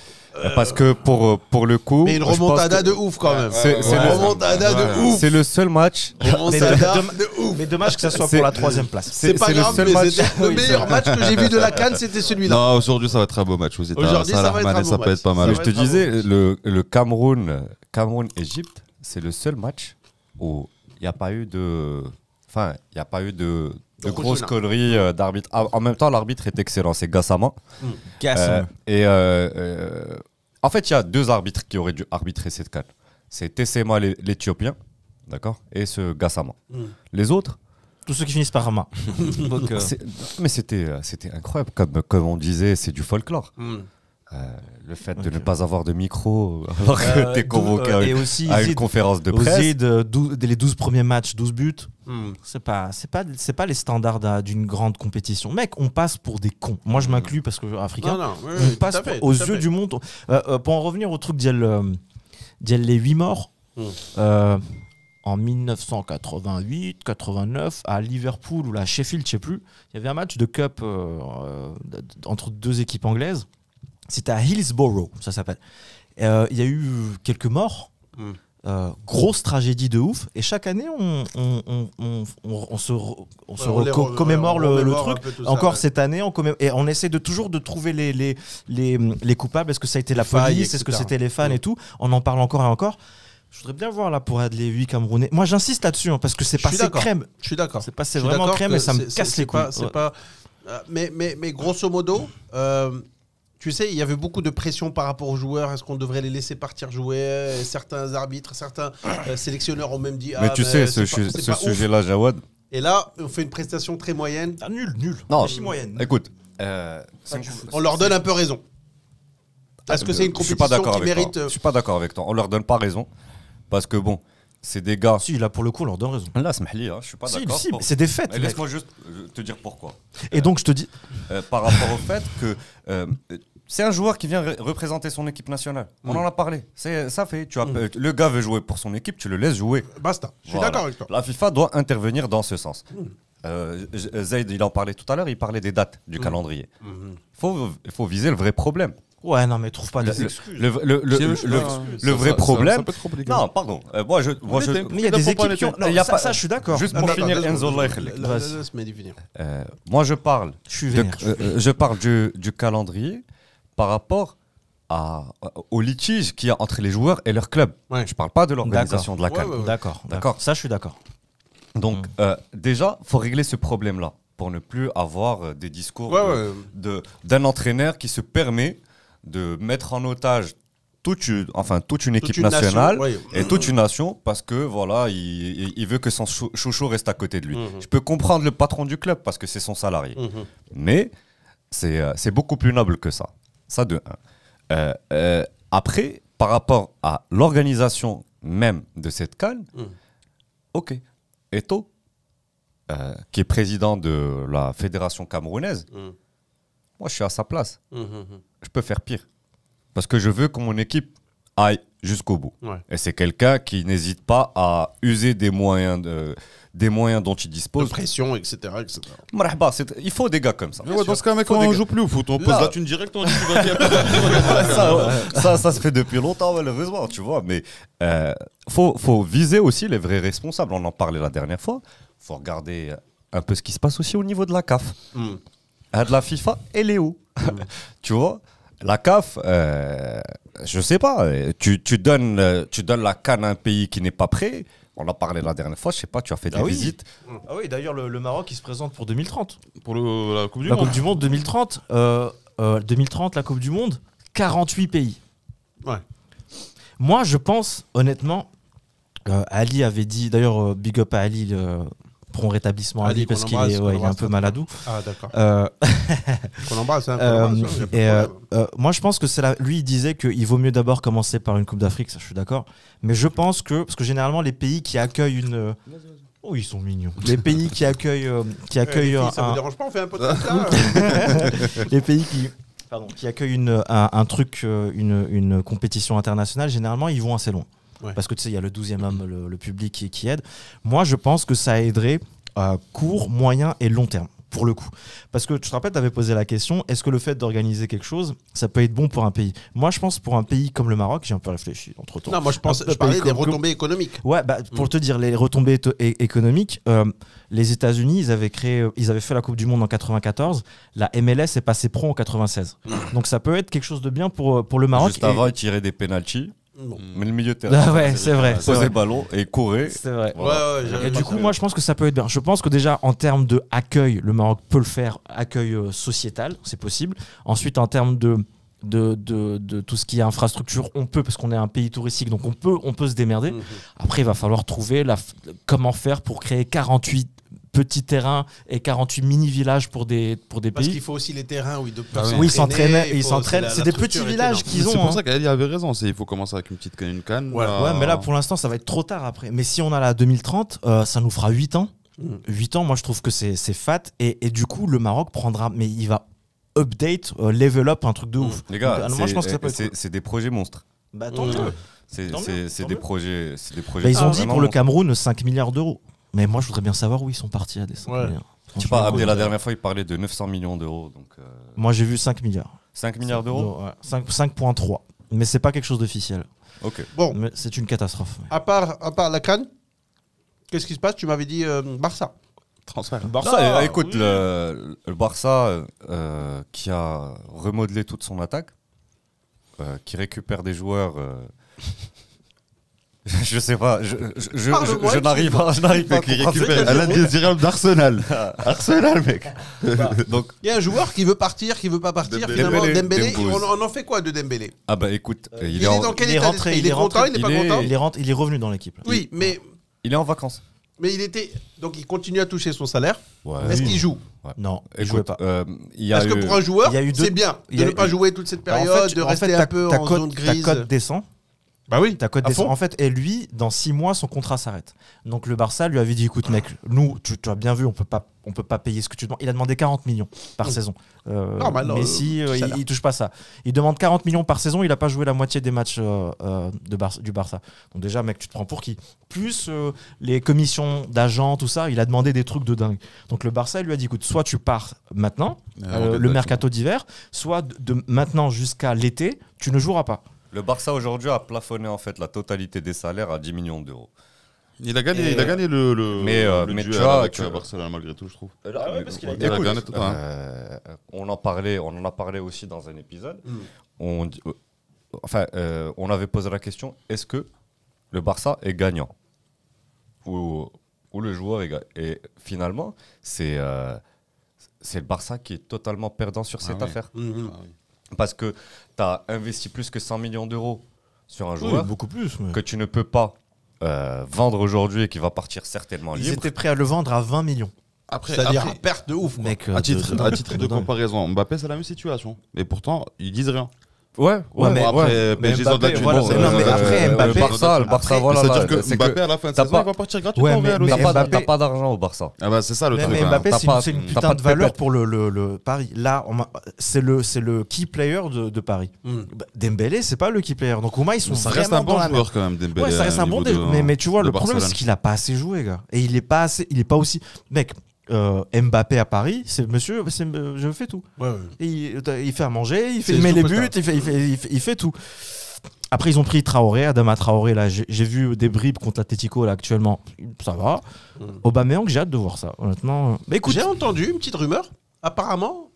Parce que pour le coup... Mais une remontada de ouf quand même. C'est le seul match... Mais dommage que ça soit pour la 3e place. C'est pas grave, mais c'était le meilleur match que j'ai vu de la CAN, c'était celui-là. Non, aujourd'hui ça va être un beau match aussi. Aujourd'hui ça va être un beau match. Ça peut être pas mal. Je te disais, le Cameroun-Égypte, c'est le seul match où il n'y a pas eu de... Enfin, il n'y a pas eu de grosses conneries d'arbitre. En même temps, l'arbitre est excellent, c'est Gassama. En fait, il y a 2 arbitres qui auraient dû arbitrer cette CAN. C'est Tessema, l'Éthiopien, d'accord, et ce Gassama. Les autres, tous ceux qui finissent par Rama. Mais c'était incroyable. Comme on disait, c'est du folklore. Le fait de ne pas avoir de micro alors que tu es convoqué à une conférence de presse. Les 12 premiers matchs, 12 buts, c'est pas les standards d'une grande compétition. Mec, on passe pour des cons. Moi, je m'inclus parce que africain. On passe aux yeux du monde. Pour en revenir au truc d'il les 8 morts, en 1988, 89 à Liverpool ou à Sheffield, je sais plus. Il y avait un match de cup entre deux équipes anglaises. C'était à Hillsborough, ça s'appelle. Il y a eu quelques morts. Grosse tragédie de ouf, et chaque année on commémore le truc. Encore cette année, et on essaie toujours de trouver les coupables. Est-ce que ça a été la police, est-ce que c'était les fans et tout. On en parle encore et encore. Je voudrais bien voir là pour aider les 8 Camerounais. Moi j'insiste là-dessus parce que c'est passé crème. Je suis d'accord. C'est passé vraiment crème et ça me casse les couilles. Mais grosso modo. Tu sais, il y avait beaucoup de pression par rapport aux joueurs. Est-ce qu'on devrait les laisser partir jouer? Certains arbitres, certains sélectionneurs ont même dit... Mais tu sais, ce sujet-là, Jawad... Et là, on fait une prestation très moyenne. Nul. Non, moyenne. Écoute, on leur donne un peu raison. Est-ce que c'est une compétition qui mérite... Je suis pas d'accord avec toi. On leur donne pas raison. Parce que bon, c'est des gars... Si, là, pour le coup, on leur donne raison. Là, je suis pas d'accord. Si, c'est des faits. Laisse-moi juste te dire pourquoi. Et donc, je te dis... par rapport au fait que... c'est un joueur qui vient représenter son équipe nationale. On en a parlé. Ça fait. Le gars veut jouer pour son équipe, tu le laisses jouer. Basta. Je suis d'accord avec toi. La FIFA doit intervenir dans ce sens. Zaid, il en parlait tout à l'heure, il parlait des dates du calendrier. Il faut viser le vrai problème. Ouais, non, mais trouve pas des excuses. Le vrai problème. Non, pardon. Mais il y a des équipes qui ont. Ça, je suis d'accord. Juste pour finir, Enzo moi, je parle du calendrier par rapport au litige qu'il y a entre les joueurs et leur club. Je ne parle pas de l'organisation de la CAN. D'accord. Ça, je suis d'accord. Donc, déjà, il faut régler ce problème-là pour ne plus avoir des discours d'un entraîneur qui se permet de mettre en otage toute une équipe nationale et toute une nation parce que voilà, il veut que son chouchou reste à côté de lui. Je peux comprendre le patron du club parce que c'est son salarié. Mais c'est beaucoup plus noble que ça. Ça de 1. Après, par rapport à l'organisation même de cette CAN, ok. Eto'o, qui est président de la fédération camerounaise, moi je suis à sa place. Je peux faire pire. Parce que je veux que mon équipe aille jusqu'au bout. Et c'est quelqu'un qui n'hésite pas à user des moyens dont il dispose. De pression, etc. Marhaba, il faut des gars comme ça. Dans ce cas, mec, on ne joue plus au foot. On pose la thune direct, on dit ça se fait depuis longtemps, malheureusement, tu vois. Mais faut viser aussi les vrais responsables. On en parlait la dernière fois. Il faut regarder un peu ce qui se passe aussi au niveau de la CAF. De la FIFA, elle est où? Tu vois, la CAF, je sais pas, tu donnes la CAN à un pays qui n'est pas prêt. On en parlait la dernière fois, je sais pas, tu as fait des visites. Ah oui, d'ailleurs, le Maroc, il se présente pour 2030. Pour la Coupe du Monde. La Monde. Coupe du Monde 2030. 2030, la Coupe du Monde, 48 pays. Moi, je pense, honnêtement, Ali avait dit, d'ailleurs, big up à Ali, prompt rétablissement à Ali parce qu'il est un peu maladou. Ah, d'accord. Qu'on embrasse. Moi, je pense que lui, il disait qu'il vaut mieux d'abord commencer par une Coupe d'Afrique, ça je suis d'accord. Mais je pense parce que généralement, les pays qui accueillent une... Oh, ils sont mignons. Les pays qui accueillent... ça me dérange pas, on fait un peu de ça. Les pays qui accueillent un truc, une compétition internationale, généralement, ils vont assez loin. Parce que tu sais, il y a le 12e homme, le public qui aide. Moi, je pense que ça aiderait à court, moyen et long terme, pour le coup. Parce que tu te rappelles, tu avais posé la question, est-ce que le fait d'organiser quelque chose, ça peut être bon pour un pays? Moi, je pense pour un pays comme le Maroc, j'ai un peu réfléchi entre-temps. Non, moi, je parlais des retombées économiques. Ouais, pour te dire, les retombées économiques, les États-Unis, ils avaient fait la Coupe du Monde en 94, la MLS est passée pro en 96. Donc ça peut être quelque chose de bien pour le Maroc. Juste avant, ils tiraient des pénaltys. Mais le milieu de terrain, c'est vrai. Poser le ballon et courir. C'est vrai. Voilà. Et du coup, moi, je pense que ça peut être bien. Je pense que déjà, en termes d'accueil, le Maroc peut le faire. Accueil sociétal, c'est possible. Ensuite, en termes de tout ce qui est infrastructure, on peut, parce qu'on est un pays touristique, donc on peut se démerder. Après, il va falloir trouver comment faire pour créer 48 petits terrains et 48 mini-villages pour des pays. Parce qu'il faut aussi les terrains où ils s'entraînent. C'est des petits villages qu'ils ont. C'est pour ça qu'Ali avait raison. Il faut commencer avec une canne. Ouais, mais là, pour l'instant, ça va être trop tard après. Mais si on a la 2030, ça nous fera 8 ans. 8 ans, moi, je trouve que c'est fat. Et du coup, le Maroc prendra... Mais il va update, level up, un truc de ouf. Les gars, moi, je pense que ça peut être c'est des projets monstres. Tant mieux. C'est mieux. des projets. Ils ont dit vraiment pour le Cameroun 5 milliards d'euros. Mais moi, je voudrais bien savoir où ils sont partis à des 5 milliards. Je sais pas, Abdé, la dernière fois, il parlait de 900 millions d'euros. Donc, moi, j'ai vu 5 milliards. 5 milliards d'euros Ouais, 5,3. Mais c'est pas quelque chose d'officiel. Ok. Bon, Mais c'est une catastrophe. à part la CAN, qu'est-ce qui se passe? Tu m'avais dit Barça. Transfert. Barça, écoute, le Barça qui a remodelé toute son attaque, qui récupère des joueurs. Je sais pas, je n'arrive pas à Qui comprendre. récupère l'indésirable d'Arsenal. Arsenal, mec. Donc, Il y a un joueur qui veut partir, qui veut pas partir. Dembélé, Finalement, Dembélé, Dembouz. on en fait quoi de Dembélé? ah bah écoute, Il est dans quel état d'esprit? Il est content, il est pas content? Il est revenu dans l'équipe. là. Oui, mais il est en vacances. il était. Donc il continue à toucher son salaire. Ouais. Est-ce qu'il joue? Non, il Écoute, jouait pas. il y a Parce que eu- pour un joueur, il y a eu deux- c'est bien il y de a ne pas eu- jouer toute cette Bah, période, de rester un peu en zone ta grise. cote descend. Bah oui, Ta cote à descend. fond. En fait, et lui, dans 6 mois, son contrat s'arrête. Donc le Barça lui avait dit, écoute mec, nous, tu as bien vu, on peut pas payer ce que tu demandes. Il a demandé 40 millions par saison. Normal, Messi, petit salaire. il touche pas ça. Il demande 40 millions par saison, il a pas joué la moitié des matchs du Barça. Donc déjà, mec, tu te prends pour qui? Plus les commissions d'agents, tout ça, il a demandé des trucs de dingue. Donc le Barça, il lui a dit, écoute, soit tu pars maintenant, le mercato d'hiver, soit de maintenant jusqu'à l'été, tu ne joueras pas. Le Barça aujourd'hui a plafonné en fait la totalité des salaires à 10 millions d'euros. Il a gagné le mais duel tu vois, avec Barcelone malgré tout, je trouve. parce qu'il a Il a gagné tout, hein. On en a parlé aussi dans un épisode. On avait posé la question, est-ce que le Barça est gagnant ou le joueur est gagnant? Et finalement, c'est le Barça qui est totalement perdant sur cette oui. affaire. Mhm. Ah oui. Parce que tu as investi plus que 100 millions d'euros sur un joueur beaucoup plus. Mais... que tu ne peux pas vendre aujourd'hui et qui va partir certainement Ils libre. étaient prêts à le vendre à 20 millions. C'est-à-dire à perte de ouf. quoi. Mec, À titre de dingue. comparaison, Mbappé, c'est la même situation. Mais pourtant, ils disent rien. Ouais, mais après, mais PSG Mbappé, sont voilà, battus. non, mais après, Mbappé- le Barça, après- voilà. C'est-à-dire là, que c'est Mbappé, à la fin de t'as saison, pas- il va partir gratuitement Ouais, au Real mais aussi. T'as pas d'argent au Barça. Ah bah c'est ça le truc. Mais hein. Mbappé, T'as pas- c'est une t'as putain pas de de valeur pépette. pour le Paris. Là, c'est le key player de Paris. Bah, Dembélé, c'est pas le key player. Donc, au moins, ils sont Ça reste vraiment un bon dans la merde. joueur quand même, Dembélé. Ouais, ça reste à un bon niveau dé- mais tu vois, de le problème, Barcelone. c'est qu'il a pas assez joué, gars. Et il est pas aussi. Mec, Mbappé à Paris, je fais tout. Ouais, ouais. Et il fait à manger, il C'est met les superstar. buts, il fait tout. Après, ils ont pris Traoré, Adama Traoré. Là, j'ai vu des bribes contre l'Atlético là actuellement. Ça va. Aubameyang, j'ai hâte de voir ça. Honnêtement. Mais écoute, J'ai entendu une petite rumeur. Apparemment,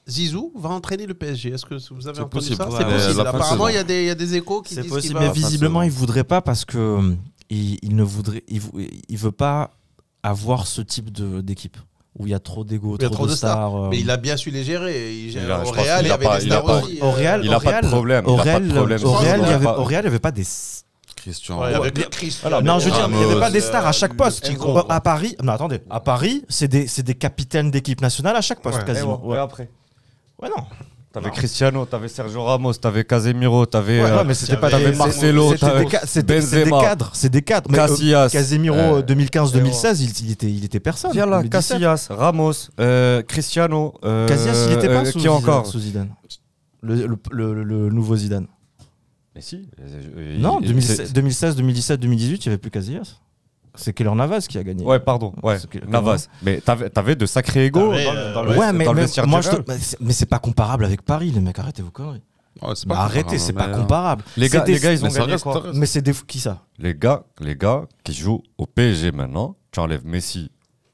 Zizou va entraîner le PSG. Est-ce que vous avez C'est entendu possible. ça? Ouais, C'est la possible. fin de Apparemment, saison. il y a des échos qui c'est disent possible, qu'il mais va. visiblement, saison. il voudrait pas parce que il ne voudrait, il veut pas avoir ce type d'équipe où il y a trop d'ego, Il y a trop de stars. Mais il a bien su les gérer. Il gère- Il a- au je pense Real, qu'il il y a avait pas- des il a stars pas- aussi. Au Real, Il a pas de problème. Il a pas de problème. Au Real, Il a pas- au Real, il n'y avait pas des. Christian. Ouais, avec le Cristiano. Non, je veux dire, il n'y avait Ramos, pas des stars à chaque poste. Enzo. À Paris, non, attendez, à Paris, c'est des capitaines d'équipe nationale à chaque poste Ouais. quasiment. Et après Ouais, non. T'avais Cristiano, t'avais Sergio Ramos, t'avais Casemiro, t'avais Ouais, mais c'était pas t'avais des- Marcelo, c'était t'avais des ca- c'était- c'est des Benzema, cadres, c'est des cadres. Mais, Casillas. Casemiro 2015-2016, il était personne. Viens là, 2017. Casillas, Ramos, Cristiano. Casillas, il était pas sous qui Zidane, encore sous Zidane. Le nouveau Zidane. Mais si. Non, il- 2016, 2017, 2018, il n'y avait plus Casillas. C'est Keylor Navas qui a gagné. Ouais, pardon. Ouais, C'est que- Navas. Mais t'avais de sacrés égaux T'avais, dans le Ouais, mais vestiaire moi, du Real. mais c'est pas comparable avec Paris, les mecs. Arrêtez vos conneries. Ouais, c'est Bah, pas arrêtez, comparable, c'est pas mais, comparable. Les C'est gars, des- ils ont mais ça gagné reste- quoi ça reste- Mais c'est des qui ça? Les gars qui jouent au PSG maintenant, tu enlèves Messi,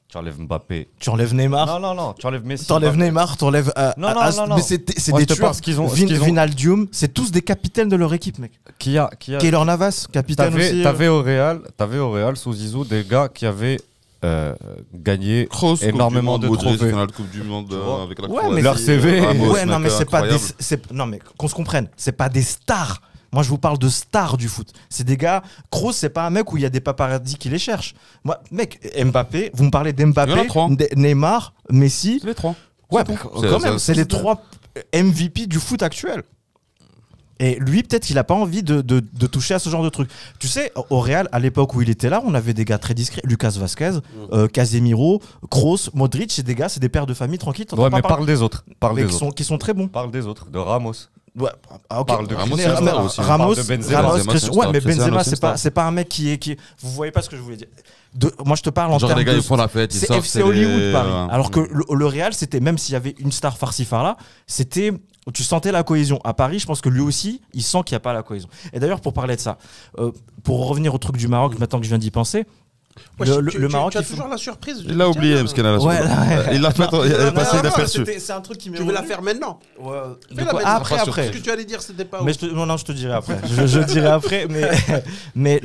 tu enlèves Mbappé. Tu enlèves Neymar. Non, tu enlèves Messi. T'enlèves Mbappé. Neymar, t'enlèves. Non. Mais c'est Moi, des je te tueurs. parle ce qu'ils ont- ce qu'ils ont- Vinaldium, c'est tous des capitaines de leur équipe, mec. Qui a Keylor Navas, capitaine aussi. T'avais au Real sous Zizou des gars qui avaient gagné Kroos, énormément Coupe du de Monde, Modric, trophées. finale de Coupe du Monde vois. avec la Ouais, Croatie, mais leur CV, Ramos, Ouais, non, mec, mais c'est pas des. incroyable. Non, mais qu'on se comprenne, c'est pas des stars. Moi, je vous parle de stars du foot. C'est des gars. Kroos, c'est pas un mec où il y a des paparazzis qui les cherchent. Moi, mec, Mbappé, vous me parlez Il y en a d'Mbappé, trois. Neymar, Messi. C'est les trois. Ouais, C'est mais tout. quand même, c'est les c'est- 3 MVP du foot actuel. Et lui, peut-être, il a pas envie de toucher à ce genre de truc. Tu sais, au Real, à l'époque où il était là, on avait des gars très discrets. Lucas Vasquez, Casemiro, Kroos, Modric, c'est des gars, c'est des pères de famille tranquilles. t'entends Ouais, pas mais parler- parle des autres. Parle mais des autres. qui sont très bons. Parle des autres. De Ramos. Ouais, On parle de Ramos, Cristiano, c'est un star aussi. Ramos, de Benzema. Ramos, Benzema, Cristiano. c'est un Ouais, mais star. Benzema, Cristiano, c'est pas un mec qui. Vous voyez pas ce que je voulais dire. Moi, je te parle en Genre termes les gars, de. ils font la fête, ils C'est sortent. FC Hollywood les- Paris. Alors que le Real, c'était même s'il y avait une star farci là, c'était. Tu sentais la cohésion. À Paris, je pense que lui aussi, il sent qu'il n'y a pas la cohésion. Et d'ailleurs, pour parler de ça, pour revenir au truc du Maroc, maintenant que je viens d'y penser, Ouais, le Maroc, tu as il faut- toujours la surprise. Il l'a oublié, parce qu'il a la Ouais, surprise. là, ouais. Il l'a fait, il est passé inaperçu. C'est un truc qui m'est Tu veux la revenu. faire maintenant Ouais. Fais-la quoi maintenant. Après, Pas après. Ce que tu allais dire, c'était pas Mais ouf. non, je te dirai après. je dirai après. Mais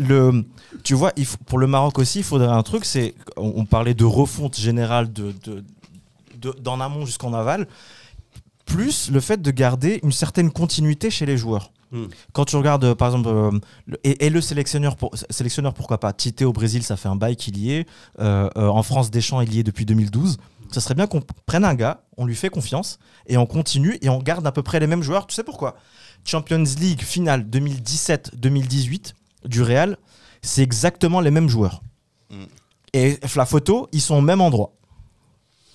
tu vois, pour le Maroc aussi, il faudrait un truc. C'est, on parlait de refonte générale d'en amont jusqu'en aval, plus le fait de garder une certaine continuité chez les joueurs. Quand tu regardes, par exemple, le sélectionneur, pourquoi pas. Tite au Brésil, ça fait un bail qu'il y est. En France, Deschamps, il y est depuis 2012. Ça serait bien qu'on prenne un gars, on lui fait confiance, et on continue, et on garde à peu près les mêmes joueurs. Tu sais pourquoi ? Champions League finale 2017-2018 du Real, c'est exactement les mêmes joueurs. Et la photo, ils sont au même endroit.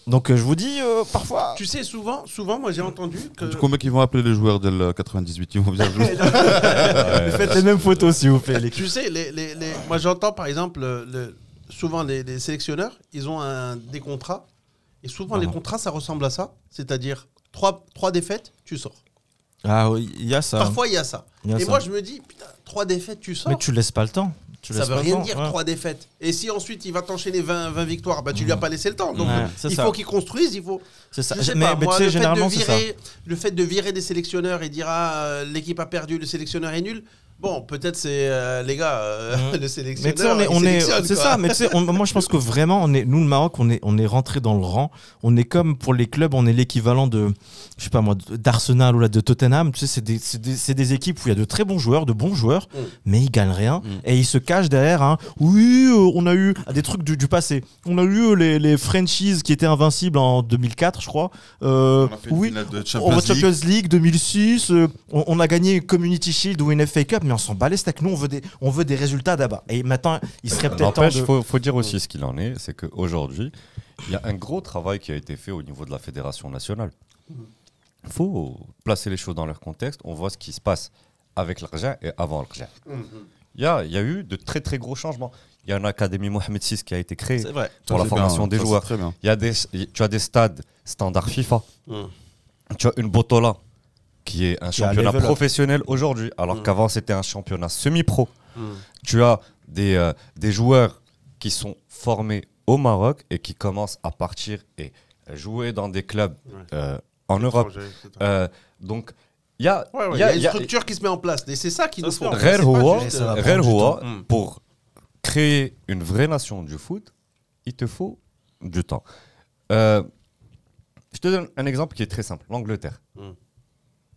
Donc je vous dis, parfois... Tu sais, souvent, moi j'ai entendu que. Du coup, mec, ils vont appeler les joueurs de 98, ils vont bien jouer. Faites les mêmes photos, s'il vous plaît. Tu sais, moi j'entends par exemple, souvent les sélectionneurs, ils ont des contrats, et souvent les contrats ça ressemble à ça, c'est-à-dire 3 défaites, tu sors. Ah oui, il y a ça. Parfois il y a ça. Il y a Et ça. moi je me dis, putain, 3 défaites, tu sors. Mais tu laisses pas le temps. Ça veut rien dire 3 défaites. Et si ensuite il va t'enchaîner 20 victoires, bah tu lui as pas laissé le temps. Donc Ouais, c'est il ça. faut qu'il construise, il faut. C'est ça. Je sais Mais pas, tu moi, sais, le fait généralement, de c'est ça. le fait de virer des sélectionneurs et dire l'équipe a perdu, le sélectionneur est nul. Bon, peut-être c'est les gars, le Mais tu sais, sélectionneur. on est, sélectionne, c'est quoi. ça. Mais tu sais, moi je pense que vraiment, nous le Maroc, on est rentré dans le rang. On est comme pour les clubs, on est l'équivalent de, je sais pas moi, d'Arsenal ou là de Tottenham. Tu sais, c'est des équipes où il y a de très bons joueurs, mais ils gagnent rien et ils se cachent derrière. Oui, on a eu des trucs du passé. On a eu les franchises qui étaient invincibles en 2004, je crois. On a fait une Oui. finale de Au Champions League. League 2006, on a gagné Community Shield ou une FA Cup, mais on s'en bat les steaks. Nous, on veut des résultats d'abord. Et maintenant, il serait peut-être temps N'empêche, de... faut dire aussi ce qu'il en est, c'est qu'aujourd'hui, il y a un gros travail qui a été fait au niveau de la fédération nationale. Il faut placer les choses dans leur contexte. On voit ce qui se passe avec l'Argent et avant l'Argent. Il y a eu de très très gros changements. Il y a une académie Mohamed VI qui a été créée C'est vrai. pour la C'est formation bien, des ça, c'est joueurs. très bien. Tu as des stades standard FIFA. Tu as une Botola qui est un Qui a championnat level up. professionnel aujourd'hui, alors qu'avant c'était un championnat semi-pro. Tu as des joueurs qui sont formés au Maroc et qui commencent à partir et jouer dans des clubs en Europe. Donc, il y a, Il y a une structure qui se met en place. Et c'est ça qui nous se faut. fait en C'est place. pas Rer juste, ça va Hoa, prendre du Hoa, temps. pour créer une vraie nation du foot, il te faut du temps. Je te donne un exemple qui est très simple. L'Angleterre.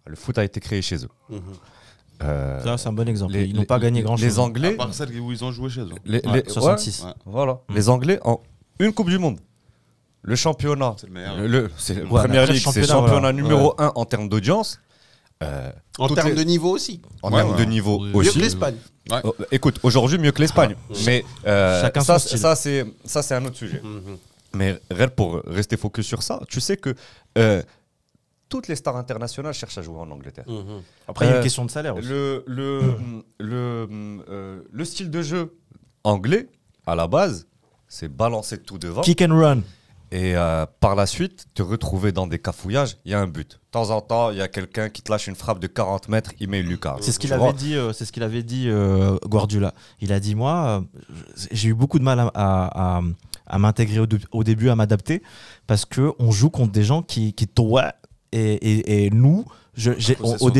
Le foot a été créé chez eux. Ça, c'est un bon exemple. Les- Ils n'ont pas gagné grand-chose. Les À Anglais, part celle où ils ont joué chez eux. Ouais, 66. Ouais. voilà. Les Anglais en une Coupe du Monde. Le championnat, C'est le meilleur. c'est la Ouais, mais première après, ligue, c'est championnat, championnat voilà. numéro 1 en termes d'audience. En toutes termes les- de niveau aussi. En Ouais, termes ouais. de niveau Mieux que aussi. l'Espagne. Ouais. Oh, écoute, aujourd'hui mieux que l'Espagne. Mais Chacun ça, son style. ça c'est un autre sujet. Mais pour rester focus sur ça, tu sais que toutes les stars internationales cherchent à jouer en Angleterre. Après, il y a une question de salaire aussi. Le style de jeu anglais, à la base, c'est balancer tout devant. Kick and run. Et par la suite, te retrouver dans des cafouillages, il y a un but. De temps en temps, il y a quelqu'un qui te lâche une frappe de 40 mètres, il met une lucarne. C'est ce qu'il Tu avait vois. dit. C'est ce qu'il avait dit Guardiola. Il a dit moi, j'ai eu beaucoup de mal à m'intégrer au début, à m'adapter, parce que on joue contre des gens qui toient et nous. Au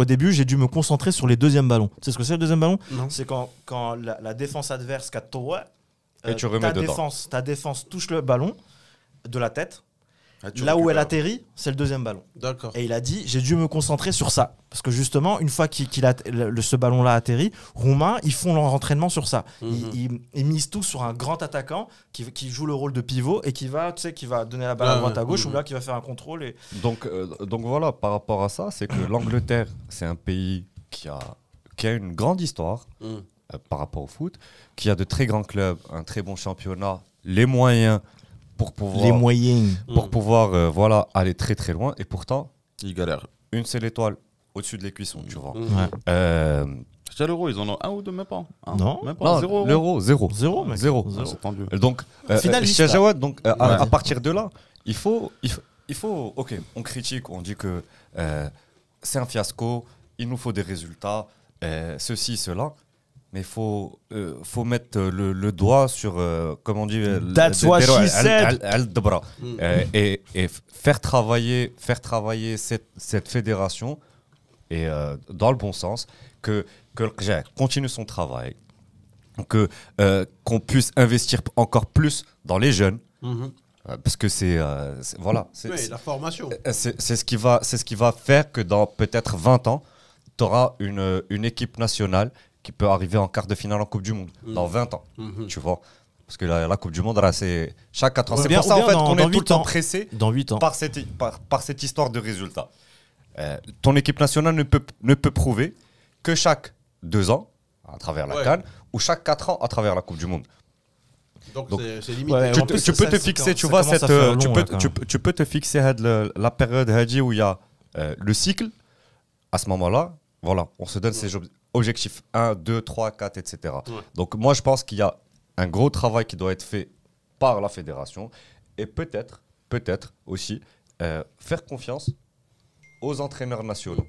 début, j'ai dû me concentrer sur les deuxièmes ballons. Tu sais ce que c'est le deuxième ballon? Non. C'est quand la défense adverse qui toie, Et tu remets dedans. ta défense touche le ballon de la tête. Ah, tu Là où elle récupères. atterrit, c'est le deuxième ballon. D'accord. Et il a dit, j'ai dû me concentrer sur ça. Parce que justement, une fois ce ballon-là atterrit, Roumain, ils font leur entraînement sur ça. Ils misent tout sur un grand attaquant qui joue le rôle de pivot et qui va donner la balle à droite à gauche ou là qui va faire un contrôle. Et... Donc voilà, par rapport à ça, c'est que l'Angleterre, c'est un pays qui a une grande histoire par rapport au foot, qui a de très grands clubs, un très bon championnat, les moyens pour pouvoir, aller très très loin. Et pourtant, Ils galèrent. une seule étoile au-dessus de les cuissons, tu vois. Chez l'euro, ils en ont un ou deux, même pas. Non, même pas. Zéro. L'euro, zéro. Mec. Zéro. C'est tendu. Donc, chez Jawad, donc, à partir de là, il faut, ok, on critique, on dit que c'est un fiasco, il nous faut des résultats, ceci, cela. Mais il faut mettre le doigt sur, comme on dit, That's what she said. Et faire travailler cette fédération et, dans le bon sens, que le Qja continue son travail, qu'on puisse investir encore plus dans les jeunes. Parce que voilà. Oui, la formation. C'est ce qui va faire que dans peut-être 20 ans, tu auras une équipe nationale qui peut arriver en quart de finale en Coupe du Monde dans 20 ans, tu vois. Parce que la Coupe du Monde, là, c'est chaque 4 ans. C'est pour ça, en fait, qu'on est tout le temps pressé par cette histoire de résultats. Ton équipe nationale ne peut prouver que chaque 2 ans, à travers la CAN, ou chaque 4 ans, à travers la Coupe du Monde. Donc c'est limité. Tu peux te fixer, tu vois, tu peux te fixer la période où il y a le cycle. À ce moment-là, voilà, on se donne ces objectifs 1, 2, 3, 4, etc. Donc moi, je pense qu'il y a un gros travail qui doit être fait par la fédération et peut-être aussi faire confiance aux entraîneurs nationaux.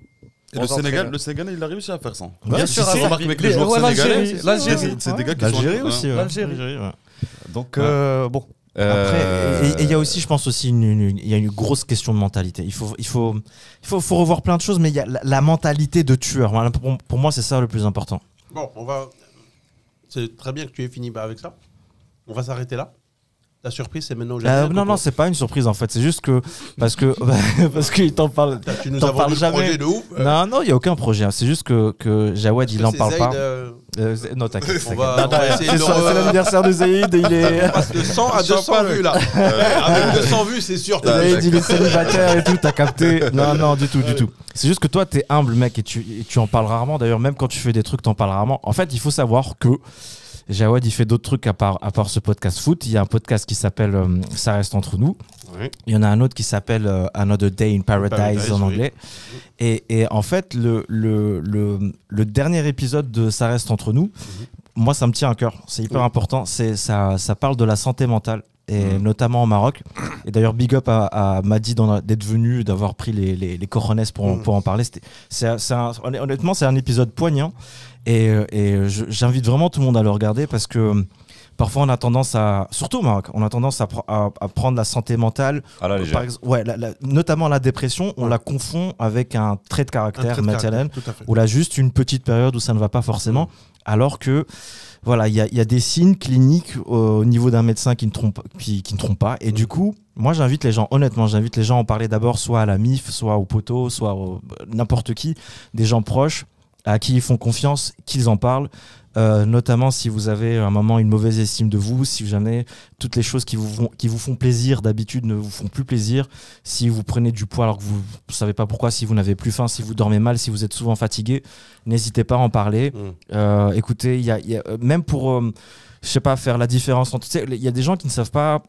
Et le Sénégal, il a réussi à faire ça. Bien sûr, avec les joueurs sénégalais, l'Algérie, c'est des gars qui l'Algérie sont aussi. L'Algérie. Donc bon. Après, il y a aussi, je pense aussi, il y a une grosse question de mentalité. Il faut revoir plein de choses, mais il y a la mentalité de tueur. Voilà, pour moi, c'est ça le plus important. Bon, c'est très bien que tu aies fini avec ça. On va s'arrêter là. La surprise, c'est maintenant. Non, c'est pas une surprise en fait. C'est juste que parce qu'il t'en parle. Tu nous as vendu le projet de ouf. Non, il y a aucun projet. C'est juste que Jawad, il en parle pas. Non, t'inquiète. C'est l'anniversaire de Zaïd. Il est. On passe de 100 à 200 vues là. Avec 200 vues, c'est sûr. Zaïd, il est célibataire et tout. T'as capté. Non, du tout. C'est juste que toi, t'es humble, mec, et tu en parles rarement. D'ailleurs, même quand tu fais des trucs, t'en parles rarement. En fait, il faut savoir que Jawad, il fait d'autres trucs à part ce podcast foot. Il y a un podcast qui s'appelle Ça reste entre nous. Oui. Il y en a un autre qui s'appelle Another Day in Paradise en anglais. Oui. Et en fait, le dernier épisode de Ça reste entre nous, moi, ça me tient à cœur. C'est hyper important. Ça parle de la santé mentale, et notamment au Maroc. Et d'ailleurs, big up à Madi d'être venu, d'avoir pris les cojones pour en parler. Honnêtement, c'est un épisode poignant. Et j'invite vraiment tout le monde à le regarder parce que parfois on a tendance surtout au Maroc, on a tendance à prendre la santé mentale, par exemple, notamment la dépression, on la confond avec un trait de caractère, ou là juste une petite période où ça ne va pas forcément, alors que voilà, il y a des signes cliniques au niveau d'un médecin qui ne trompe pas. Et du coup, moi j'invite les gens, honnêtement, j'invite les gens à en parler d'abord soit à la MIF, soit au poteau, soit n'importe qui, des gens proches à qui ils font confiance, qu'ils en parlent, notamment si vous avez à un moment une mauvaise estime de vous, si jamais toutes les choses qui vous font plaisir d'habitude ne vous font plus plaisir, si vous prenez du poids alors que vous ne savez pas pourquoi, si vous n'avez plus faim, si vous dormez mal, si vous êtes souvent fatigué, n'hésitez pas à en parler. Écoutez, il y a même pour je sais pas, faire la différence entre, il y a des gens qui ne savent pas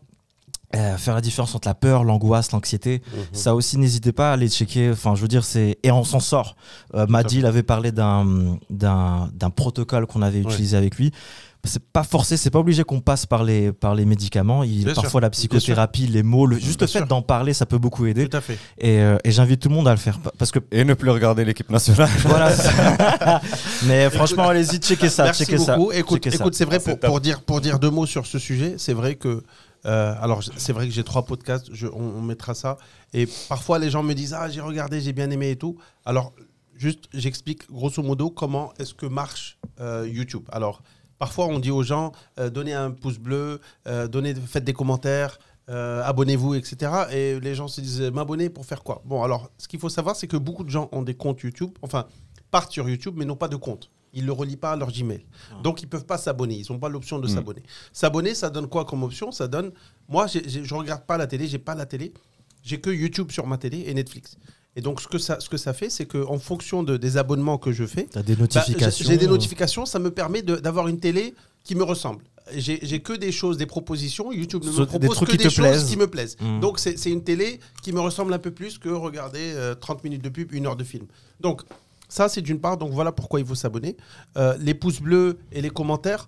faire la différence entre la peur, l'angoisse, l'anxiété, ça aussi n'hésitez pas à aller checker, enfin je veux dire et on s'en sort. Madi il avait parlé d'un protocole qu'on avait utilisé avec lui. C'est pas forcé, c'est pas obligé qu'on passe par les médicaments. Parfois la psychothérapie, les mots, juste le fait d'en parler, ça peut beaucoup aider. Tout à fait. Et j'invite tout le monde à le faire parce que et ne plus regarder l'équipe nationale. Voilà. Mais franchement, allez-y, checkez ça. Merci beaucoup. Écoute, c'est vrai pour dire 2 mots sur ce sujet, c'est vrai que alors c'est vrai que j'ai 3 podcasts, on mettra ça. Et parfois les gens me disent j'ai regardé, j'ai bien aimé et tout. Alors juste j'explique grosso modo comment est-ce que marche YouTube. Alors parfois on dit aux gens donnez un pouce bleu, faites des commentaires, abonnez-vous, etc. Et les gens se disent m'abonner pour faire quoi? Bon, alors ce qu'il faut savoir, c'est que beaucoup de gens ont des comptes YouTube, enfin partent sur YouTube mais n'ont pas de compte. Ils ne le relient pas à leur Gmail. Donc, ils ne peuvent pas s'abonner. Ils n'ont pas l'option de s'abonner. S'abonner, ça donne quoi comme option? Ça donne... Moi, je ne regarde pas la télé. Je n'ai pas la télé. J'ai que YouTube sur ma télé et Netflix. Et donc, ce que ça fait, c'est qu'en fonction des abonnements que je fais... Tu as des notifications. J'ai des notifications. Ça me permet d'avoir une télé qui me ressemble. j'ai que des choses, des propositions. YouTube ne me Des propose trucs que qui des te choses plaisent. qui me plaisent. Mm. Donc c'est une télé qui me ressemble un peu plus que regarder 30 minutes de pub, 1 heure de film. Donc ça, c'est d'une part. Donc voilà pourquoi il faut s'abonner. Les pouces bleus et les commentaires.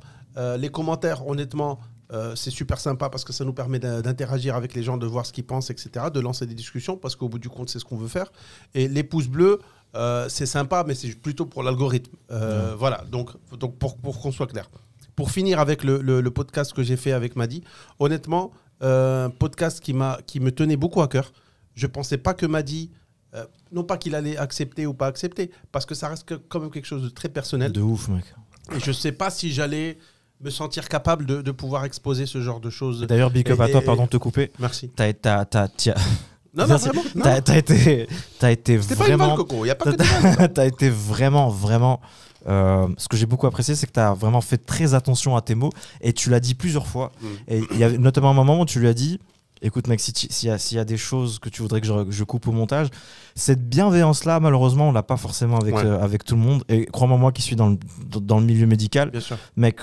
Les commentaires, honnêtement, c'est super sympa parce que ça nous permet d'interagir avec les gens, de voir ce qu'ils pensent, etc., de lancer des discussions parce qu'au bout du compte, c'est ce qu'on veut faire. Et les pouces bleus, c'est sympa, mais c'est plutôt pour l'algorithme. Voilà, donc pour qu'on soit clair. Pour finir avec le podcast que j'ai fait avec Madi, honnêtement, podcast qui me tenait beaucoup à cœur. Je ne pensais pas que Madi, non pas qu'il allait accepter ou pas accepter, parce que ça reste quand même quelque chose de très personnel. De ouf, mec. Et je ne sais pas si j'allais me sentir capable de pouvoir exposer ce genre de choses. D'ailleurs, big up à toi, pardon de te couper. Merci. Non, vraiment. Non. T'as été C'était vraiment. pas une vanne, Coco. Il n'y a pas que des vannes. T'as été vraiment. Ce que j'ai beaucoup apprécié, c'est que tu as vraiment fait très attention à tes mots et tu l'as dit plusieurs fois. Et il y a notamment un moment où tu lui as dit écoute, mec, s'il y a des choses que tu voudrais que je coupe au montage, cette bienveillance-là, malheureusement, on l'a pas forcément avec tout le monde. Et crois-moi, moi qui suis dans le milieu médical, bien sûr, mec,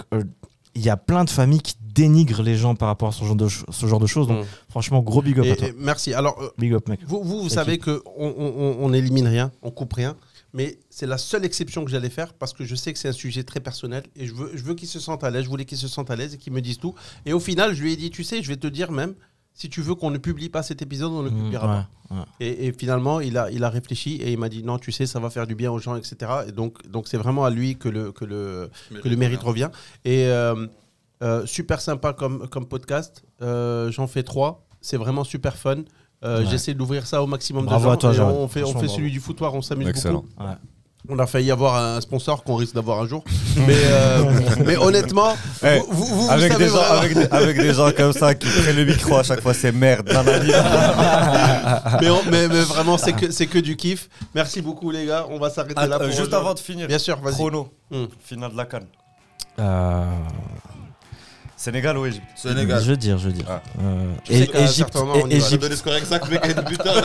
il y a plein de familles qui dénigrent les gens par rapport à ce genre de choses. Donc, franchement, gros big up à toi. Merci. Alors, big up, mec. Vous savez qu'on n'élimine rien, on coupe rien. Mais c'est la seule exception que j'allais faire parce que je sais que c'est un sujet très personnel et je veux qu'ils se sentent à l'aise. Je voulais qu'ils se sentent à l'aise et qu'ils me disent tout. Et au final, je lui ai dit, tu sais, je vais te dire même, si tu veux qu'on ne publie pas cet épisode, on ne le publiera pas. Ouais. Et finalement, il a réfléchi et il m'a dit, non, tu sais, ça va faire du bien aux gens, etc. Et donc c'est vraiment à lui que le mérite revient. Et super sympa comme podcast. J'en fais 3. C'est vraiment super fun. J'essaie d'ouvrir ça au maximum bravo de gens. À toi, et on fait celui du foutoir, on s'amuse beaucoup. Ouais. On a failli avoir un sponsor qu'on risque d'avoir un jour. Mais honnêtement, vous avec, savez avec des gens comme ça qui prennent le micro à chaque fois, c'est merde dans la vie. mais vraiment, c'est que du kiff. Merci beaucoup, les gars. On va s'arrêter là. Juste avant de finir, bien sûr, vas-y. Chrono, finale de la CAN. Sénégal ou Égypte? Sénégal. Je veux dire. Ah. Égypte. Égypte. Le score exact, mec, et buteur.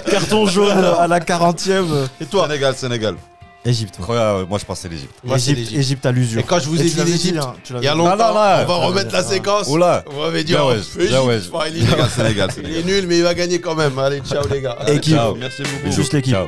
Carton jaune à la 40e. Et toi? Sénégal. Égypte. Ouais. Moi, je pensais l'Égypte. Égypte à l'usure. Et quand je vous ai dit l'Égypte, il y a longtemps, on va remettre la séquence. Oula. On m'avait dit, Sénégal. il est nul, mais il va gagner quand même. Allez, ciao, les gars. Équipe. Ciao. Merci beaucoup. Juste l'équipe. Ciao.